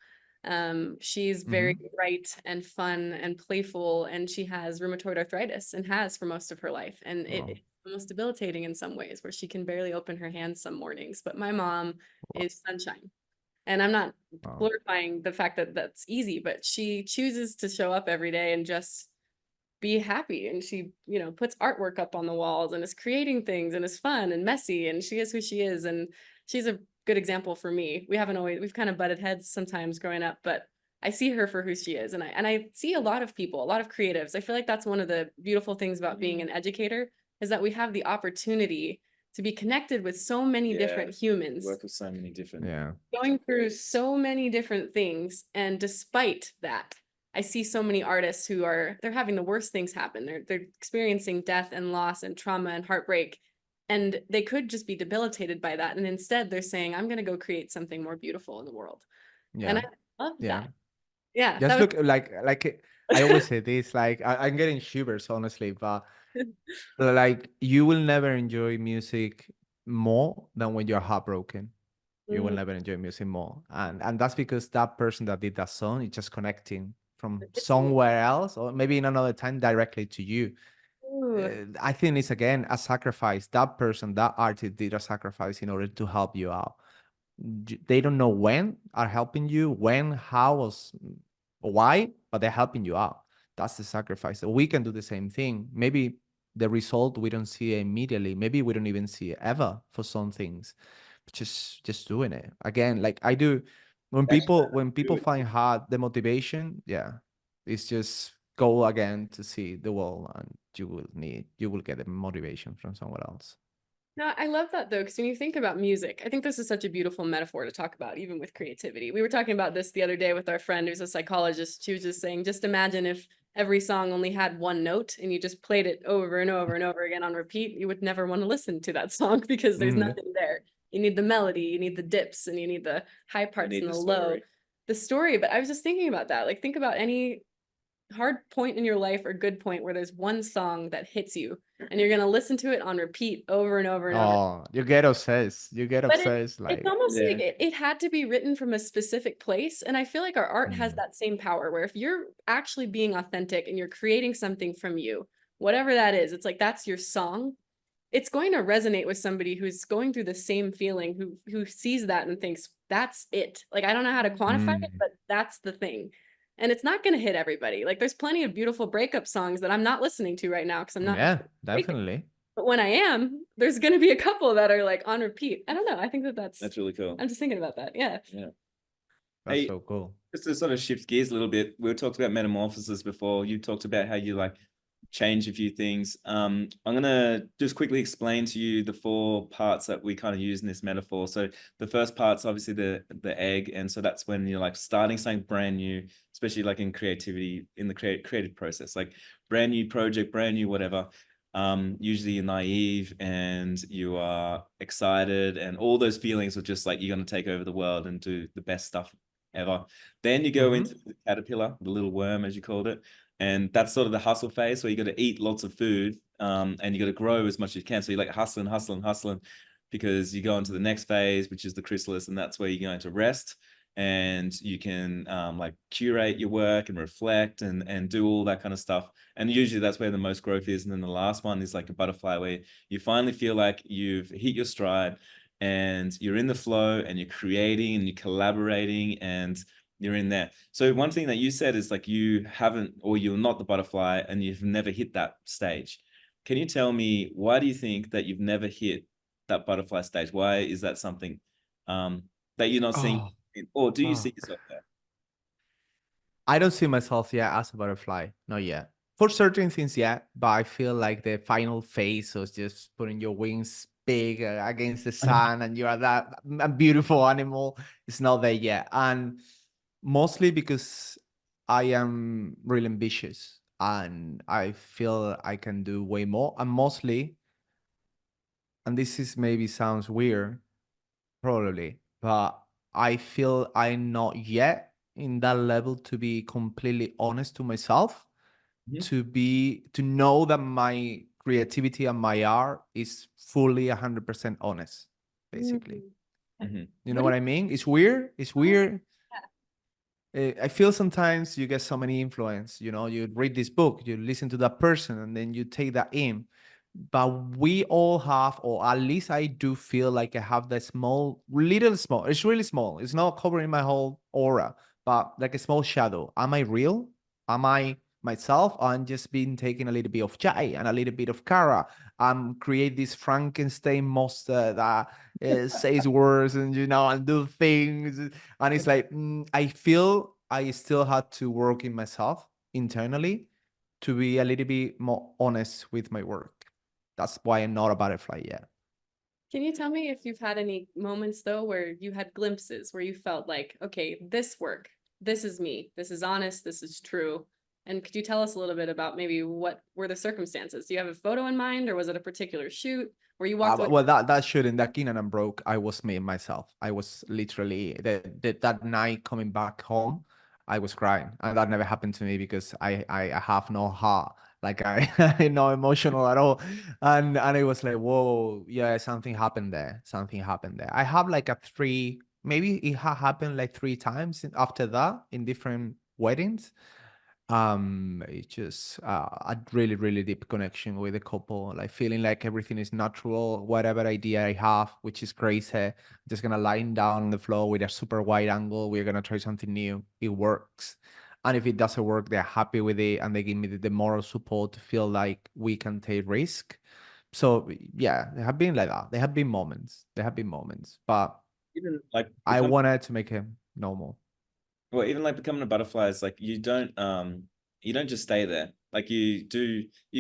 S3: She's very
S1: Hmm.
S3: bright and fun and playful, and she has rheumatoid arthritis and has for most of her life. And
S1: Wow.
S3: it's almost debilitating in some ways where she can barely open her hands some mornings. But my mom is sunshine. And I'm not
S1: Wow.
S3: glorifying the fact that that's easy, but she chooses to show up every day and just be happy. And she, puts artwork up on the walls and is creating things and is fun and messy. And she is who she is. And she's a good example for me. We've kind of butted heads sometimes growing up, but I see her for who she is. And I see a lot of people, a lot of creatives. I feel like that's one of the beautiful things about being an educator is that we have the opportunity to be connected with so many
S2: Yeah,
S3: different humans,
S2: work with so many different.
S1: Yeah.
S3: going through so many different things. And despite that, I see so many artists who they're having the worst things happen. They're experiencing death and loss and trauma and heartbreak. And they could just be debilitated by that. And instead they're saying, I'm going to go create something more beautiful in the world. And
S1: Yeah.
S3: I love
S1: Yeah.
S3: that. Yeah.
S1: Just
S3: That
S1: look like I always say this, like I'm getting shivers, honestly, but
S3: was
S1: like you will never enjoy music more than when you're heartbroken. You will
S3: Mm,
S1: never enjoy music more. And that's because that person that did that song is just connecting from
S3: it's you.
S1: somewhere else, or maybe in another time directly to you.
S3: Ooh.
S1: I think it's again a sacrifice. That person, that artist did a sacrifice in order to help you out. They don't know when are helping you, when, how, why, but they're helping you out. That's the sacrifice. So we can do the same thing. Maybe the result we don't see immediately. Maybe we don't even see it ever for some things. Just doing it again, like I do. When
S2: Actually,
S1: people find hard the motivation, yeah, it's just go again to see the world, and you will get the motivation from somewhere else.
S3: No, I love that though, because when you think about music, I think this is such a beautiful metaphor to talk about, even with creativity. We were talking about this the other day with our friend who's a psychologist. She was just saying, just imagine if every song only had one note and you just played it over and over and over again on repeat, you would never want to listen to that song because there's
S1: Mm,
S3: nothing there. You need the melody, you need the dips, and you need the high parts
S2: need
S3: and
S2: the
S3: the low.
S2: story.
S3: The story, but I was just thinking about that. Like, think about any hard point in your life or good point where there's one song that hits you and you're going to listen to it on repeat over and over and over.
S1: oh, you get obsessed. You get
S3: But
S1: obsessed,
S3: it's
S1: like
S3: almost like
S2: Yeah.
S3: it had to be written from a specific place. And I feel like our art has
S1: mm,
S3: that same power where if you're actually being authentic and you're creating something from you, whatever that is, it's like that's your song. It's going to resonate with somebody who's going through the same feeling, who sees that and thinks, that's it. Like, I don't know how to quantify it,
S1: mm,
S3: but that's the thing. And it's not going to hit everybody. Like, there's plenty of beautiful breakup songs that I'm not listening to right now because I'm not
S1: yeah,
S3: breaking.
S1: definitely.
S3: But when I am, there's going to be a couple that are like on repeat. I don't know. I think
S2: That's really cool.
S3: I'm just thinking about that. Yeah.
S2: Yeah.
S1: That's
S2: Hey,
S1: so cool.
S2: just to sort of shift gears a little bit, we talked about metamorphosis before. You talked about how you like change a few things. I'm gonna just quickly explain to you the 4 parts that we kind of use in this metaphor. So the first part's obviously the egg, and so that's when you're like starting something brand new, especially like in creativity, in the creative process, like brand new project, brand new whatever. Usually you're naive and you are excited, and all those feelings of just like you're gonna take over the world and do the best stuff ever. Then you go into the caterpillar, the little worm, as you called it. And that's sort of the hustle phase where you got to eat lots of food and you got to grow as much as you can. So you're like hustling because you go into the next phase, which is the chrysalis. And that's where you're going to rest and you can like curate your work and reflect and do all that kind of stuff. And usually that's where the most growth is. And then the last one is like a butterfly where you finally feel like you've hit your stride and you're in the flow and you're creating and you're collaborating and you're in there. So one thing that you said is like you haven't, or you're not the butterfly and you've never hit that stage. Can you tell me why do you think that you've never hit that butterfly stage? Why is that something that you're not seeing,
S1: Oh,
S2: or do you see
S1: fuck.
S2: yourself there?
S1: I don't see myself yet as a butterfly. Not yet. For certain things, yeah, but I feel like the final phase was just putting your wings big against the sun and you are that a beautiful animal. It's not there yet. And mostly because I am really ambitious and I feel I can do way more. And mostly, and this is maybe sounds weird, probably, but I feel I'm not yet in that level to be completely honest to myself,
S2: Mhm.
S1: to know that my creativity and my art is fully 100% honest, basically.
S3: Mm.
S2: Mhm.
S1: You know
S3: What do
S1: what I mean? It's weird. It's weird.
S3: yeah.
S1: I feel sometimes you get so many influence, you read this book, you listen to that person, and then you take that in. But we all have, or at least I do feel like I have that small, it's really small. It's not covering my whole aura, but like a small shadow. Am I real? Am I myself? Or I'm just being taking a little bit of chai and a little bit of Kara. Create this Frankenstein monster that says words and do things. And it's like, I feel I still had to work in myself internally to be a little bit more honest with my work. That's why I'm not a butterfly yet.
S3: Can you tell me if you've had any moments though where you had glimpses where you felt like, okay, this work, this is me, this is honest, this is true. And could you tell us a little bit about maybe what were the circumstances? Do you have a photo in mind, or was it a particular shoot where you walked away?
S1: Well, that shouldn't, that Keenan and broke. I was me myself. I was literally that night coming back home, I was crying, and that never happened to me because I have no heart, like I no emotional at all, and it was like, whoa, yeah, something happened there. Something happened there. I have like a three, maybe it happened like three times after that in different weddings. It's just a really deep connection with the couple, like feeling like everything is natural, whatever idea I have, which is crazy, just gonna lying down on the floor with a super wide angle, we're gonna try something new, it works. And if it doesn't work, they're happy with it, and they give me the moral support to feel like we can take risk. So yeah, they have been like that. There have been moments, but
S2: Even like
S1: I
S2: become
S1: wanted to make it normal.
S2: well, even like becoming a butterfly is like you don't just stay there. Like you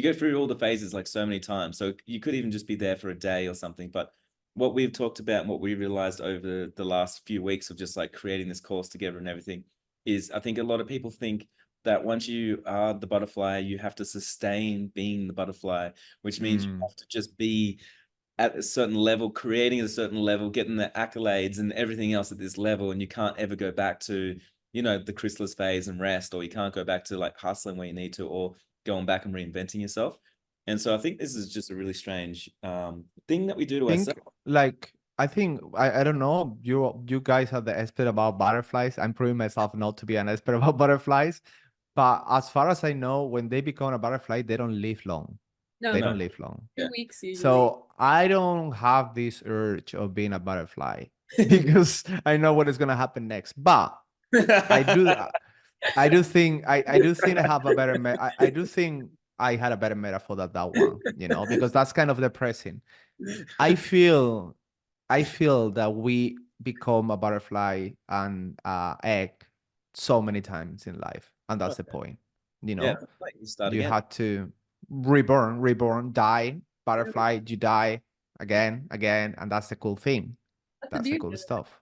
S2: go through all the phases like so many times. So you could even just be there for a day or something. But what we've talked about and what we realized over the last few weeks of just like creating this course together and everything is I think a lot of people think that once you are the butterfly, you have to sustain being the butterfly, which means you
S1: Mm.
S2: have to just be at a certain level, creating at a certain level, getting the accolades and everything else at this level, and you can't ever go back to, you know, the chrysalis phase and rest, or you can't go back to like hustling where you need to, or going back and reinventing yourself. And so I think this is just a really strange thing that we do to
S1: Think
S2: ourselves.
S1: like I think I don't know, you guys are the expert about butterflies. I'm proving myself not to be an expert about butterflies, but as far as I know, when they become a butterfly, they don't live long.
S3: No,
S1: They
S2: No,
S1: don't live long.
S2: yeah.
S3: 2 weeks usually.
S1: So I don't have this urge of being a butterfly because I know what is gonna happen next. But I do I do think I have a better I do think I had a better metaphor than that one, because that's kind of depressing. I feel I feel that we become a butterfly and egg so many times in life, and that's the point. You
S2: Yeah,
S1: know,
S2: like you start
S1: you
S2: again.
S1: had to reborn, die, butterfly, you die again, and that's the cool thing.
S3: That's the
S1: That's the
S3: beauty
S1: cool
S3: of it.
S1: stuff.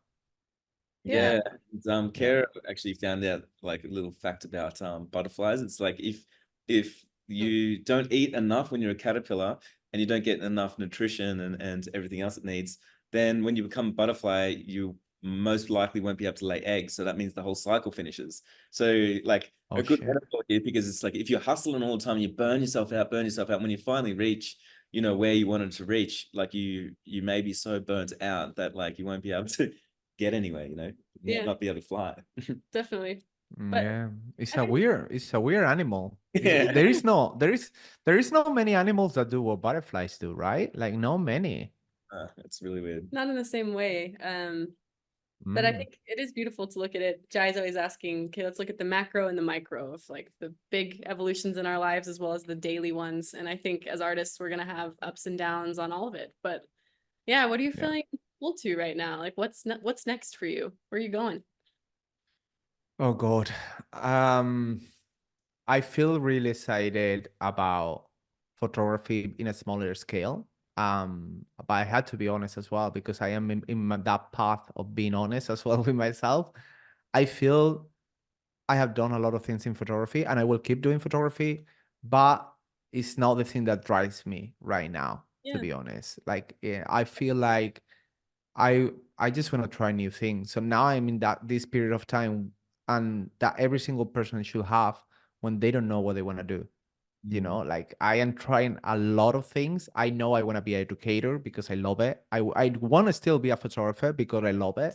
S3: Yeah.
S2: Yeah,
S1: Yeah.
S2: Kara actually found out like a little fact about butterflies. It's like if you don't eat enough when you're a caterpillar and you don't get enough nutrition and everything else it needs, then when you become a butterfly, you most likely won't be able to lay eggs. So that means the whole cycle finishes. So like
S1: Oh
S2: a good
S1: shit.
S2: metaphor here, because it's like if you're hustling all the time, you burn yourself out, when you finally reach, you know, where you wanted to reach, like you may be so burnt out that like you won't be able to get anywhere, you know,
S3: Yeah,
S2: not be able to fly.
S3: definitely. But
S1: Yeah,
S3: I think
S1: it's a weird animal.
S2: Yeah.
S1: There is no many animals that do what butterflies do, right? Like no many.
S2: It's really weird.
S3: not in the same way. But I
S1: Mm,
S3: think it is beautiful to look at it. Jai's always asking, okay, let's look at the macro and the micro of like the big evolutions in our lives as well as the daily ones. And I think as artists, we're gonna have ups and downs on all of it. But yeah, what are you
S1: yeah.
S3: feeling pulled to right now? Like what's next for you? Where are you going?
S1: Oh God. Um, I feel really excited about photography in a smaller scale. But I had to be honest as well because I am that path of being honest as well with myself. I feel I have done a lot of things in photography and I will keep doing photography, but it's not the thing that drives me right now, to
S3: Yeah.
S1: be honest. Like, yeah, I feel like I I just want to try new things. So now I'm in this period of time and that every single person should have when they don't know what they want to do.
S2: Mm.
S1: Like I am trying a lot of things. I know I want to be an educator because I love it. I want to still be a photographer because I love it,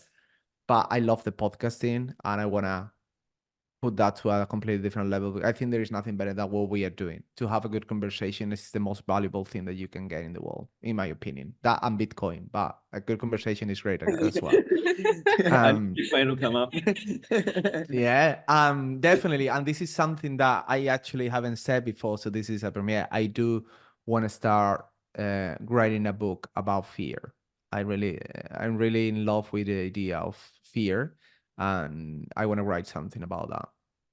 S1: but I love the podcasting and I want to put that to a completely different level. I think there is nothing better than what we are doing. To have a good conversation is the most valuable thing that you can get in the world, in my opinion. That and Bitcoin, but a good conversation is great as well.
S2: I knew
S1: Um,
S2: your phone will come up.
S1: yeah, definitely. And this is something that I actually haven't said before, so this is a premiere. I do want to start writing a book about fear. I'm really in love with the idea of fear, and I want to write something about that.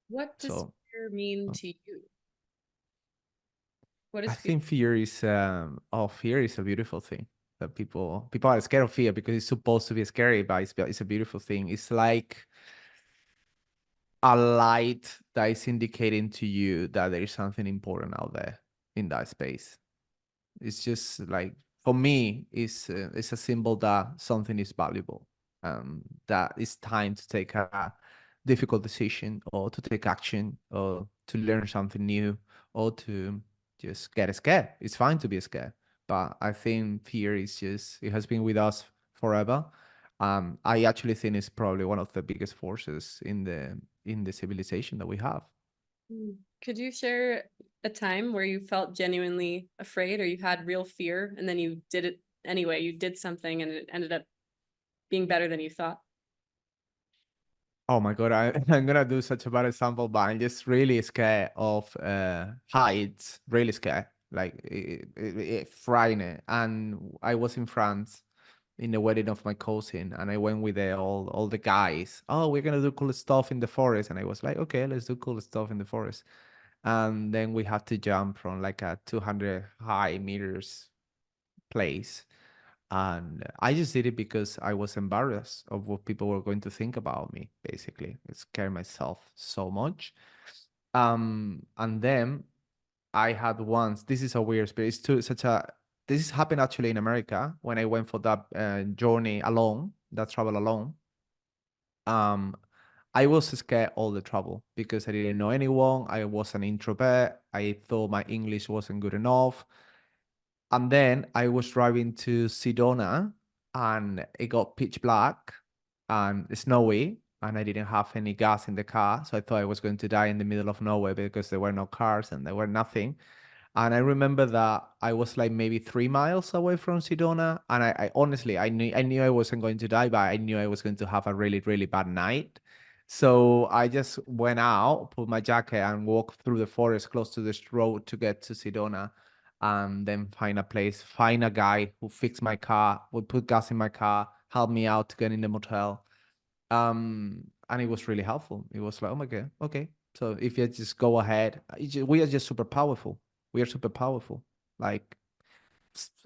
S3: What does
S1: So
S3: fear mean to you? What
S1: I
S3: is fear?
S1: think fear is fear is a beautiful thing. that people are scared of fear because it's supposed to be scary, but it's a beautiful thing. It's like a light that is indicating to you that there is something important out there in that space. It's just like, for me, it's a symbol that something is valuable, that it's time to take a difficult decision, or to take action, or to learn something new, or to just get scared. It's fine to be scared, but I think fear is just, it has been with us forever. I actually think it's probably one of the biggest forces in the civilization that we have.
S3: Could you share a time where you felt genuinely afraid, or you had real fear and then you did it anyway? You did something and it ended up being better than you thought?
S1: Oh my God, I'm gonna do such a bad example, but I'm just really scared of heights, really scared, like frightening. And I was in France in the wedding of my cousin, and I went with all the guys. Oh, we're gonna do cool stuff in the forest, and I was like, okay, let's do cool stuff in the forest. And then we had to jump from like a 200 high meters place, and I just did it because I was embarrassed of what people were going to think about me, basically. It scared myself so much. And then I had once, this is a weird space too, this happened actually in America when I went for that journey alone, that travel alone. Um, I was scared all the travel because I didn't know anyone. I was an introvert. I thought my English wasn't good enough. And then I was driving to Sedona, and it got pitch black and snowy, and I didn't have any gas in the car. So I thought I was going to die in the middle of nowhere because there were no cars and there were nothing. And I remember that I was like maybe 3 miles away from Sedona. And I honestly, I knew I wasn't going to die, but I knew I was going to have a really, really bad night. So I just went out, put my jacket, and walked through the forest close to this road to get to Sedona, and then find a place, find a guy who fixed my car, would put gas in my car, help me out to get in the motel. And it was really helpful. It was like, oh my God, okay. So if you just go ahead, we are just super powerful. We are super powerful. Like,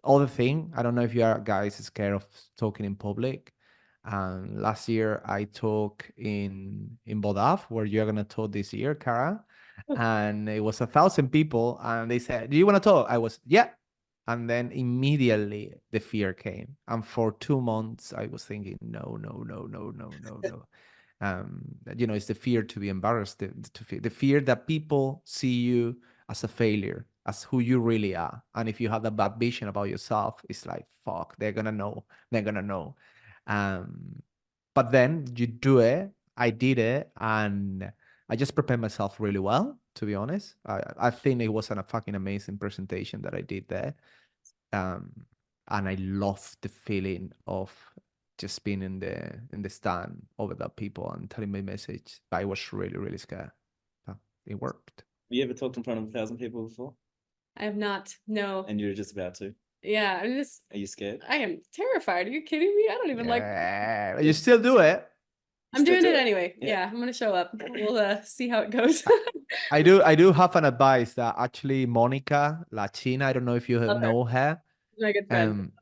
S1: other thing, I don't know if you are guys scared of talking in public. Last year I talk in Bodaf, where you're gonna talk this year, Cara, and it was 1,000 people, and they said, "Do you want to talk?" I was, "Yeah," and then immediately the fear came, and for 2 months I was thinking, "No, no, no, no, no, no, no." It's the fear to be embarrassed, the fear that people see you as a failure, as who you really are. And if you have a bad vision about yourself, it's like, fuck, they're gonna know. Um, but then you do it. I did it, and I just prepared myself really well, to be honest. I think it was a fucking amazing presentation that I did there. Um, and I love the feeling of just being in the stand over the people and telling my message. But I was really, really scared. But it worked.
S2: You ever talked in front of 1,000 people before?
S3: I have not. No.
S2: And you're just about to?
S3: Yeah, I'm just.
S2: Are you scared?
S3: I am terrified. Are you kidding me? I don't even like.
S1: Yeah, you still do it.
S3: I'm
S2: Still
S3: doing
S2: do
S3: it
S2: it?
S3: anyway.
S2: Yeah.
S3: Yeah, I'm gonna show up. We'll see how it goes.
S1: I do have an advice that actually Monica La China, I don't know if you
S3: Love her.
S1: know her.
S3: She's my good friend.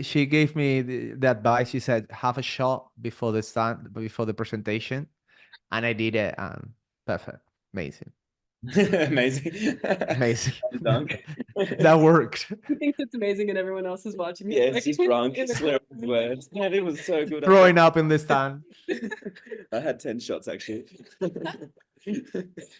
S1: She gave me the advice. She said, have a shot before the presentation, and I did it. And perfect, amazing,
S2: Amazing.
S1: amazing.
S2: Dunk.
S1: That worked.
S3: He thinks it's amazing and everyone else is watching me.
S2: Yeah,
S3: Like,
S2: it's just drunk, slurring his words. Man, it was so good.
S1: Throwing up in the stand.
S2: I had 10 shots actually.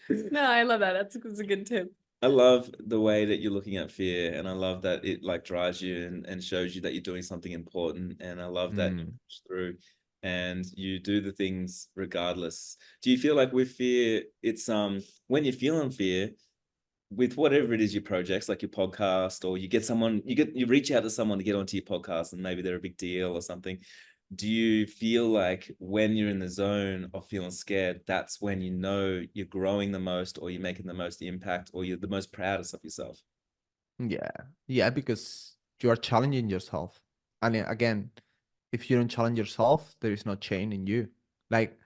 S3: No, I love that. That's a good tip.
S2: I love the way that you're looking at fear, and I love that it like drives you and shows you that you're doing something important. And I love that you push through and you do the things regardless. Do you feel like with fear, it's when you're feeling fear, with whatever it is your projects, like your podcast, or you reach out to someone to get onto your podcast, and maybe they're a big deal or something. Do you feel like when you're in the zone of feeling scared, that's when you know you're growing the most, or you're making the most impact, or you're the most proudest of yourself?
S1: Yeah, because you are challenging yourself. And again, if you don't challenge yourself, there is no change in you. Like,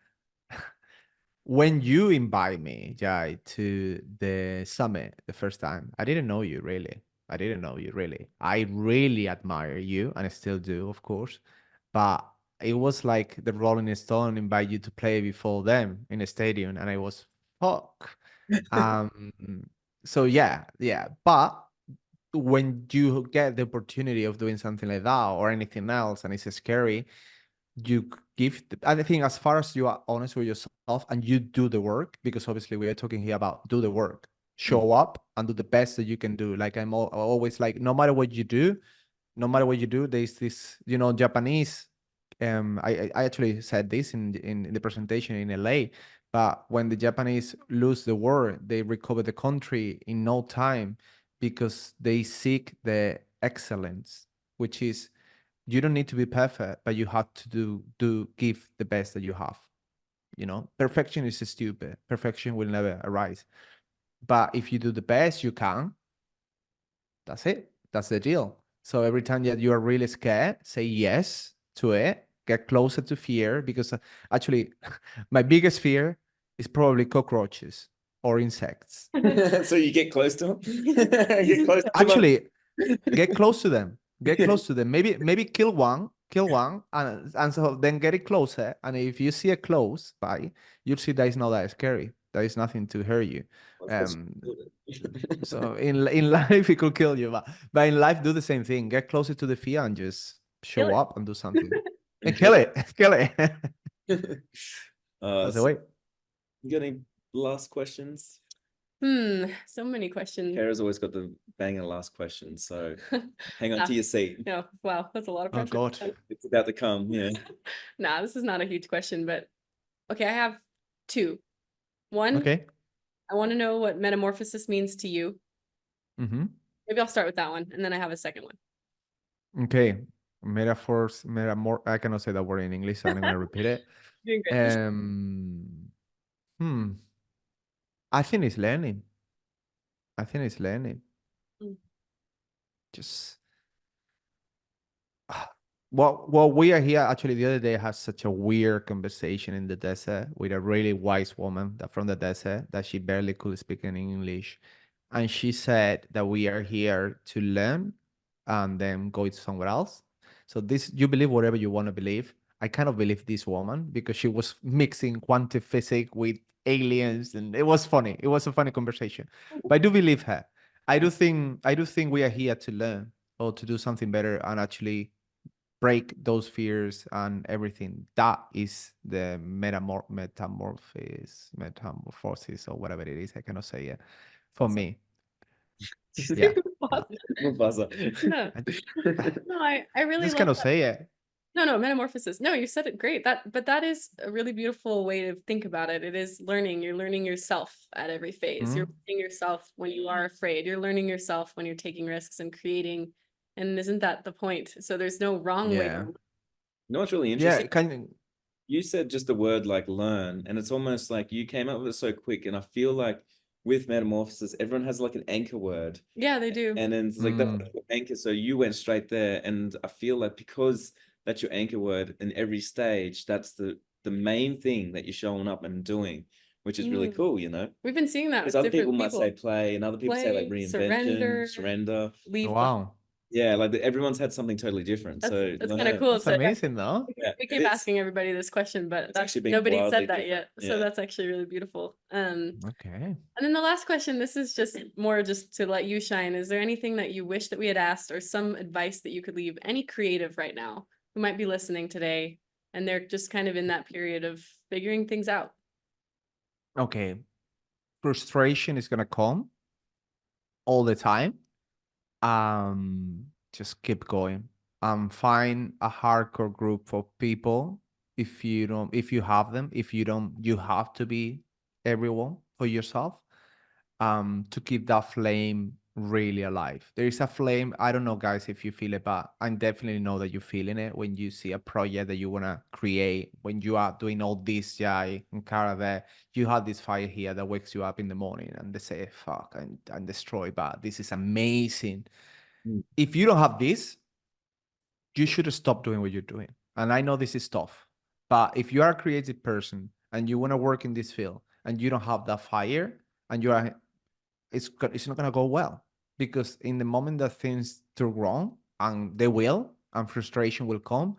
S1: when you invite me, Jai, to the summit the first time, I didn't know you really. I didn't know you really. I really admire you, and I still do, of course. But it was like the Rolling Stone invite you to play before them in a stadium, and I was fuck. Um, so yeah. But when you get the opportunity of doing something like that or anything else, and it's scary, you give. I think as far as you are honest with yourself and you do the work, because obviously we are talking here about do the work, show up and do the best that you can do. Like always like, no matter what you do, no matter what you do, there's this, Japanese. I actually said this in the presentation in LA, but when the Japanese lose the war, they recover the country in no time because they seek the excellence, which is you don't need to be perfect, but you have to do give the best that you have. Perfection is stupid. Perfection will never arise. But if you do the best you can, that's it. That's the deal. So every time that you are really scared, say yes to it. Get closer to fear because actually, my biggest fear is probably cockroaches or insects.
S2: So you get close to them. Get close to them.
S1: Actually, get close to them. Get close to them. Maybe kill one, and so then get it closer. And if you see it close by, you'll see that it's not that scary. There is nothing to hurt you. Um, so in life it could kill you, but in life do the same thing. Get closer to the fear and just
S3: Kill
S1: show
S3: it.
S1: up and do something and kill it. Kill it. That's the
S2: So
S1: way.
S2: you got any last questions?
S3: So many questions.
S2: Kara's always got the banger last question, so hang on to your seat.
S3: No, wow, that's a lot of
S1: Oh
S3: pressure.
S1: God.
S2: It's about to come. Yeah.
S3: Nah, this is not a huge question, but okay, I have two. One,
S1: Okay.
S3: I want to know what metamorphosis means to you.
S1: Mm-hmm.
S3: Maybe I'll start with that one, and then I have a second one.
S1: Okay. Metaphors, I cannot say that word in English, so I'm gonna repeat it.
S3: Doing good.
S1: Hmm. I think it's learning. I think it's learning.
S3: Mm.
S1: Just well, we are here. Actually, the other day I had such a weird conversation in the desert with a really wise woman from the desert that she barely could speak in English, and she said that we are here to learn and then go somewhere else. So this, you believe whatever you want to believe. I kind of believe this woman because she was mixing quantum physics with aliens, and it was funny. It was a funny conversation, but I do believe her. I do think we are here to learn or to do something better and actually break those fears and everything. That is the metamorphosis or whatever it is. I cannot say it for me. Yeah.
S2: Mufasa.
S3: No,
S1: I just,
S3: no, I really
S1: just
S3: love
S1: cannot
S3: that.
S1: say it.
S3: No, metamorphosis. No, you said it great. But that is a really beautiful way to think about it. It is learning. You're learning yourself at every phase. You're
S1: Mm,
S3: learning yourself when you are afraid. You're learning yourself when you're taking risks and creating. And isn't that the point? So there's no wrong way to
S1: yeah.
S3: learn.
S2: You know what's really
S1: Yeah.
S2: interesting? You said just the word like learn, and it's almost like you came up with it so quick. And I feel like with metamorphosis, everyone has like an anchor word.
S3: Yeah, they do.
S2: And then it's like that's your anchor. So you went straight there. And I feel like because that's your anchor word in every stage, that's the main thing that you're showing up and doing, which is really cool, you know?
S3: We've been seeing that
S2: Because
S3: with
S2: other people
S3: different
S2: might say
S3: people.
S2: play, and other people say like
S3: Play,
S2: reinvention, surrender.
S3: leave behind.
S1: Wow.
S2: Yeah, like everyone's had something totally different. So
S3: That's kind of cool.
S1: That's
S3: So
S1: amazing, though.
S2: yeah,
S3: we
S2: it
S3: keep
S2: is.
S3: asking everybody this question, but
S2: It's actually been
S3: nobody
S2: wildly
S3: said that
S2: different.
S3: yet. So
S2: Yeah.
S3: that's actually really beautiful.
S1: Okay.
S3: And then the last question, this is just more just to let you shine. Is there anything that you wish that we had asked or some advice that you could leave any creative right now who might be listening today and they're just kind of in that period of figuring things out?
S1: Okay. Frustration is gonna come all the time. Just keep going. Find a hardcore group of people. If you have them, if you don't, you have to be everyone for yourself. To keep that flame really alive. There is a flame. I don't know, guys, if you feel it, but I definitely know that you're feeling it when you see a project that you wanna create. When you are doing all this, Jai and Cara, there, you have this fire here that wakes you up in the morning, and they say, "Fuck, and destroy." But this is amazing.
S2: Mm.
S1: If you don't have this, you should stop doing what you're doing. And I know this is tough, but if you are a creative person and you want to work in this field and you don't have that fire and you are, it's not going to go well. because in the moment that things turn wrong, and they will, and frustration will come,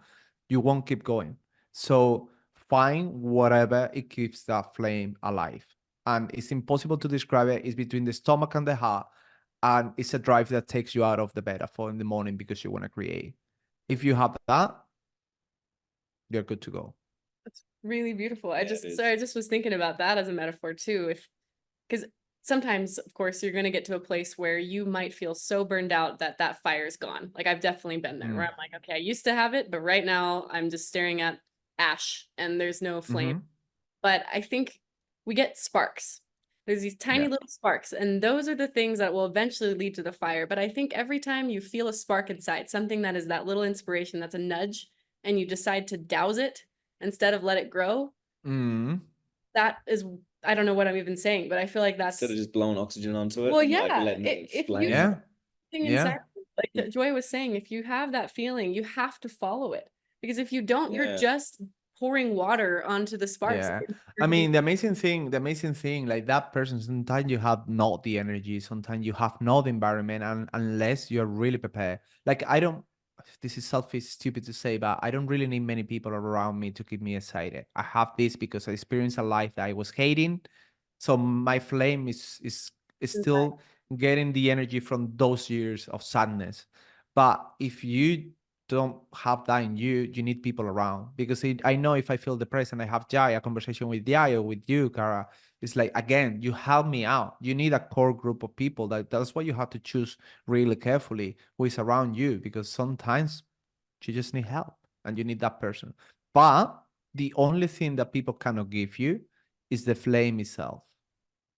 S1: you won't keep going. So find whatever it keeps that flame alive. And it's impossible to describe it. It's between the stomach and the heart. And it's a drive that takes you out of the bed at 4 in the morning because you want to create. If you have that, you're good to go.
S3: That's really beautiful.
S2: Yeah, it is.
S3: Sorry, I just was thinking about that as a metaphor too. Because sometimes, of course, you're going to get to a place where you might feel so burned out that that fire's gone. Like I've definitely been there, where I'm like, okay, I used to have it, but right now I'm just staring at ash and there's no flame.
S1: Mhm.
S3: But I think we get sparks. There's these tiny
S1: Yeah.
S3: little sparks, and those are the things that will eventually lead to the fire. But I think every time you feel a spark inside, something that is that little inspiration, that's a nudge, and you decide to douse it instead of let it grow,
S1: Mhm.
S3: that is, I don't know what I'm even saying, but I feel like that's,
S2: Instead of just blowing oxygen onto it,
S3: well,
S2: like
S3: yeah.
S2: letting it
S3: If
S2: flame.
S3: you
S1: Yeah.
S3: thing
S1: Yeah.
S3: inside, like Joy was saying, if you have that feeling, you have to follow it. Because if you don't, you're
S2: Yeah.
S3: just pouring water onto the sparks.
S1: Yeah.
S3: You're
S1: I mean,
S3: hitting-
S1: the amazing thing, like that person, sometimes you have not the energy, sometimes you have not the environment, and unless you're really prepared. Like I don't, this is selfish, stupid to say, but I don't really need many people around me to keep me excited. I have this because I experienced a life that I was hating. So my flame is
S3: inside.
S1: still getting the energy from those years of sadness. But if you don't have that in you, you need people around because I know if I feel depressed and I have Jai, a conversation with Jai or with you, Cara, it's like, again, you help me out. You need a core group of people. That's why you have to choose really carefully who is around you because sometimes you just need help and you need that person. But the only thing that people cannot give you is the flame itself.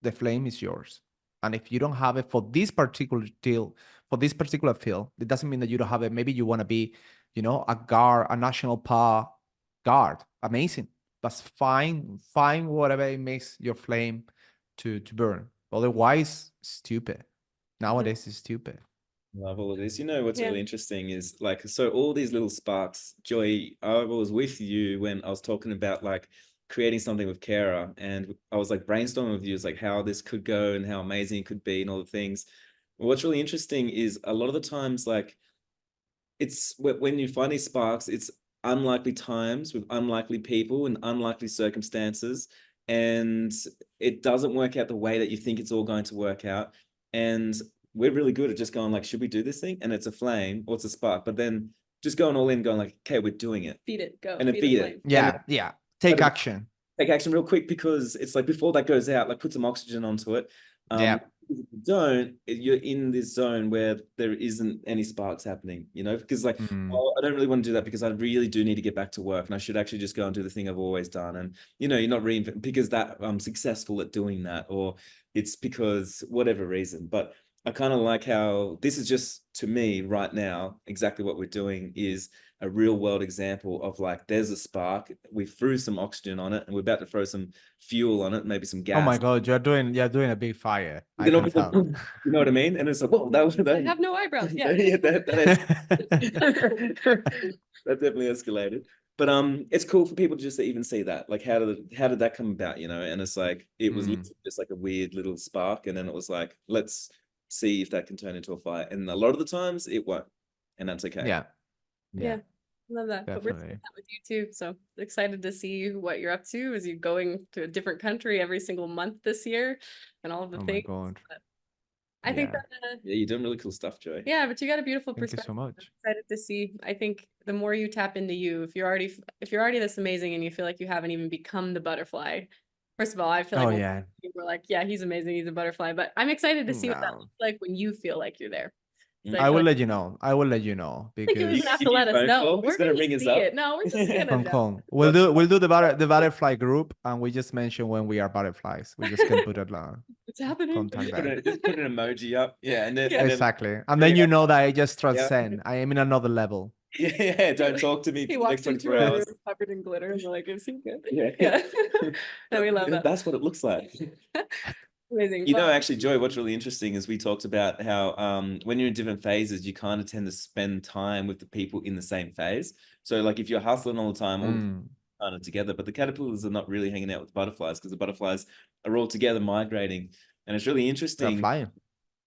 S1: The flame is yours. And if you don't have it for this particular deal, for this particular field, it doesn't mean that you don't have it. Maybe you want to be, a guard, a national park guard. Amazing. But find whatever it makes your flame to burn. Otherwise, stupid. Nowadays it's stupid.
S2: Love all of this. You know what's
S3: Yeah.
S2: really interesting is like, so all these little sparks, Joy, I was with you when I was talking about like creating something with Kara, and I was like brainstorming with you, it's like how this could go and how amazing it could be and all the things. What's really interesting is a lot of the times, like it's when you find these sparks, it's unlikely times with unlikely people and unlikely circumstances, and it doesn't work out the way that you think it's all going to work out. And we're really good at just going like, should we do this thing? And it's a flame or it's a spark, but then just going all in, going like, okay, we're doing it,
S3: Feed it, go.
S2: and then
S3: feed
S2: feed
S3: flame.
S2: it.
S1: Yeah, yeah. Take
S2: but-
S1: action.
S2: Take action real quick, because it's like before that goes out, like put some oxygen onto it.
S1: Yeah.
S2: If you don't, you're in this zone where there isn't any sparks happening, because like,
S1: Mm.
S2: oh, I don't really want to do that because I really do need to get back to work and I should actually just go and do the thing I've always done. And you're not reinventing because that I'm successful at doing that, or it's because whatever reason. But I kind of like how this is just, to me right now, exactly what we're doing is a real world example of like, there's a spark, we threw some oxygen on it and we're about to throw some fuel on it, maybe some gas.
S1: Oh my God, you're doing a big fire. I
S2: You know,
S1: can tell.
S2: you know what I mean? And it's like, whoa,
S3: I have no eyebrows. Yeah.
S2: yeah, that definitely escalated. But it's cool for people just to even see that. Like, how did that come about? And it's like, it was literally just like a weird little spark, and then it was like, let's see if that can turn into a fire. And a lot of the times it won't, and that's okay.
S1: Yeah.
S3: Yeah. Love that. But we're
S1: Definitely.
S3: seeing that with you too. So excited to see what you're up to as you going to a different country every single month this year and all of the
S1: Oh my
S3: things.
S1: God.
S3: But I think
S1: Yeah.
S3: that
S2: Yeah, you're doing really cool stuff, Joy.
S3: yeah, but you got a beautiful
S1: Thank you
S3: perspective.
S1: so
S3: I'm
S1: much.
S3: excited to see. I think the more you tap into you, if you're already this amazing and you feel like you haven't even become the butterfly. First of all, I feel like
S1: Oh
S3: when
S1: yeah.
S3: we're like, yeah, he's amazing, he's a butterfly. But I'm excited to see what that
S1: No.
S3: looks like when you feel like you're there. 'Cause
S1: I
S3: feel
S1: will
S3: like,
S1: let you know. I will let you know
S3: like you
S1: because
S3: even have
S2: Give
S3: to
S2: you a
S3: let us
S2: phone
S3: know.
S2: call?
S3: We're
S2: Who's gonna
S3: gonna
S2: ring us
S3: see
S2: up?
S3: it. No, we're just gonna
S1: Hong
S3: know.
S1: Kong. We'll do the butterfly group, and we just mention when we are butterflies. We just can put it
S3: It's happening.
S1: contact there.
S2: Just put an emoji up. Yeah, and then
S3: Yeah.
S1: Exactly. And then
S2: Yeah.
S1: you know that I just transcend. I am in another level.
S2: yeah, don't talk to me
S3: He
S2: for the
S3: walks
S2: next
S3: into
S2: 24
S3: a
S2: hours.
S3: room covered in glitter and we're like, is he good?
S2: Yeah.
S3: Yeah. And we love that.
S2: That's what it looks like.
S3: Amazing.
S2: Actually, Joy, what's really interesting is we talked about how when you're in different phases, you kind of tend to spend time with the people in the same phase. So like if you're hustling all the time, all kind of together, but the caterpillars are not really hanging out with the butterflies because the butterflies are all together migrating. And it's really
S1: They're
S2: interesting.
S1: flying.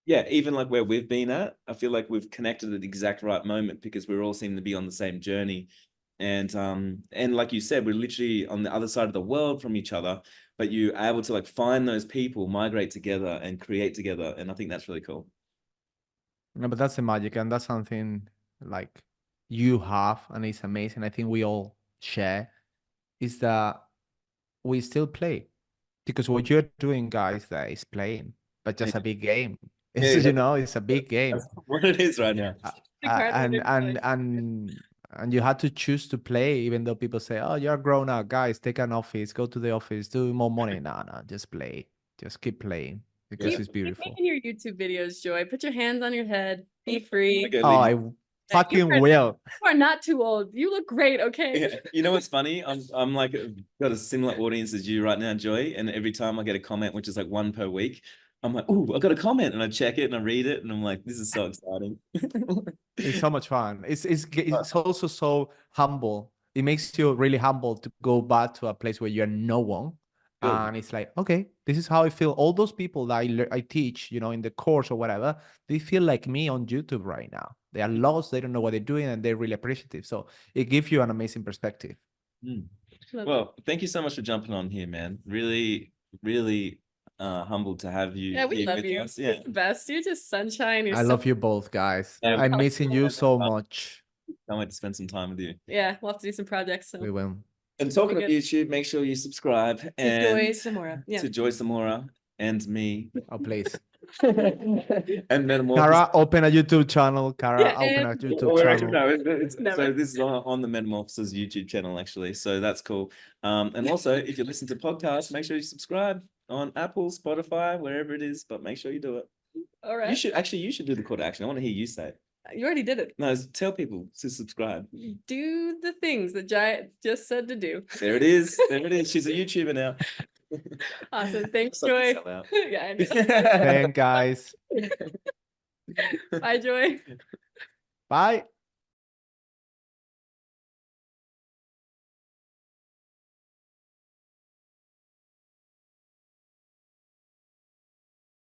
S2: yeah, even like where we've been at, I feel like we've connected at the exact right moment because we're all seem to be on the same journey. And like you said, we're literally on the other side of the world from each other, but you're able to like find those people, migrate together and create together. And I think that's really cool.
S1: No, but that's the magic, and that's something like you have, and it's amazing. I think we all share is that we still play because what you're doing, guys, that is playing, but just a big game. It's,
S2: Yeah,
S1: you know, it's a big game.
S2: that's what it is right now.
S3: Big part of
S1: And
S3: it,
S1: and
S3: like-
S1: and you had to choose to play, even though people say, "Oh, you're grown up, guys. Take an office, go to the office, do more money." No, no, just play, just keep playing because
S2: Yeah.
S1: it's
S3: Keep
S1: beautiful.
S3: making your YouTube videos, Joy. Put your hands on your head. Be free.
S2: Okay,
S1: Oh,
S2: leave.
S1: I fucking
S3: are-
S1: will.
S3: You are not too old. You look great, okay?
S2: Yeah. You know what's funny? I'm like got a similar audience as you right now, Joy. And every time I get a comment, which is like one per week, I'm like, oh, I got a comment, and I check it and I read it, and I'm like, this is so exciting.
S1: It's so much fun. It's also so humble. It makes you really humble to go back to a place where you're no one.
S2: Good.
S1: And it's like, okay, this is how I feel. All those people that I teach, you know, in the course or whatever, they feel like me on YouTube right now. They are lost. They don't know what they're doing, and they're really appreciative. So it gives you an amazing perspective.
S2: Mm.
S3: Love
S2: Well, thank you so much for jumping on here, man. Really, really humbled to have you
S3: Yeah, we
S2: here
S3: love
S2: with
S3: you.
S2: us.
S3: You're
S2: Yeah.
S3: the best. You're just sunshine. You're
S1: I
S3: so
S1: love you both, guys.
S2: Yeah,
S1: I'm missing you so much.
S2: Can't wait to spend some time with you.
S3: yeah. We'll have to do some projects. So
S1: We will.
S2: And talking
S3: Be
S2: of
S3: good.
S2: YouTube, make sure you subscribe
S3: to
S2: and
S3: Joy Zamora. Yeah.
S2: to Joy Zamora and me.
S1: Oh, please.
S2: And Metamorphosis.
S1: Kara, open a YouTube channel. Kara,
S3: Yeah,
S1: open a
S3: and-
S1: YouTube
S2: We're actually,
S1: channel.
S2: no,
S3: Never.
S2: so this is on the Metamorphosis YouTube channel, actually. So that's cool. And also, if you listen to podcasts, make sure you subscribe on Apple, Spotify, wherever it is, but make sure you do it.
S3: All right.
S2: You should do the call to action. I want to hear you say it.
S3: You already did it.
S2: No, tell people to subscribe.
S3: Do the things that Jai just said to do.
S2: There it is. There it is. She's a YouTuber now.
S3: Awesome. Thanks,
S2: Something to
S3: Joy.
S2: sell out.
S3: yeah. I know.
S1: Thank guys.
S3: Bye, Joy.
S1: Bye.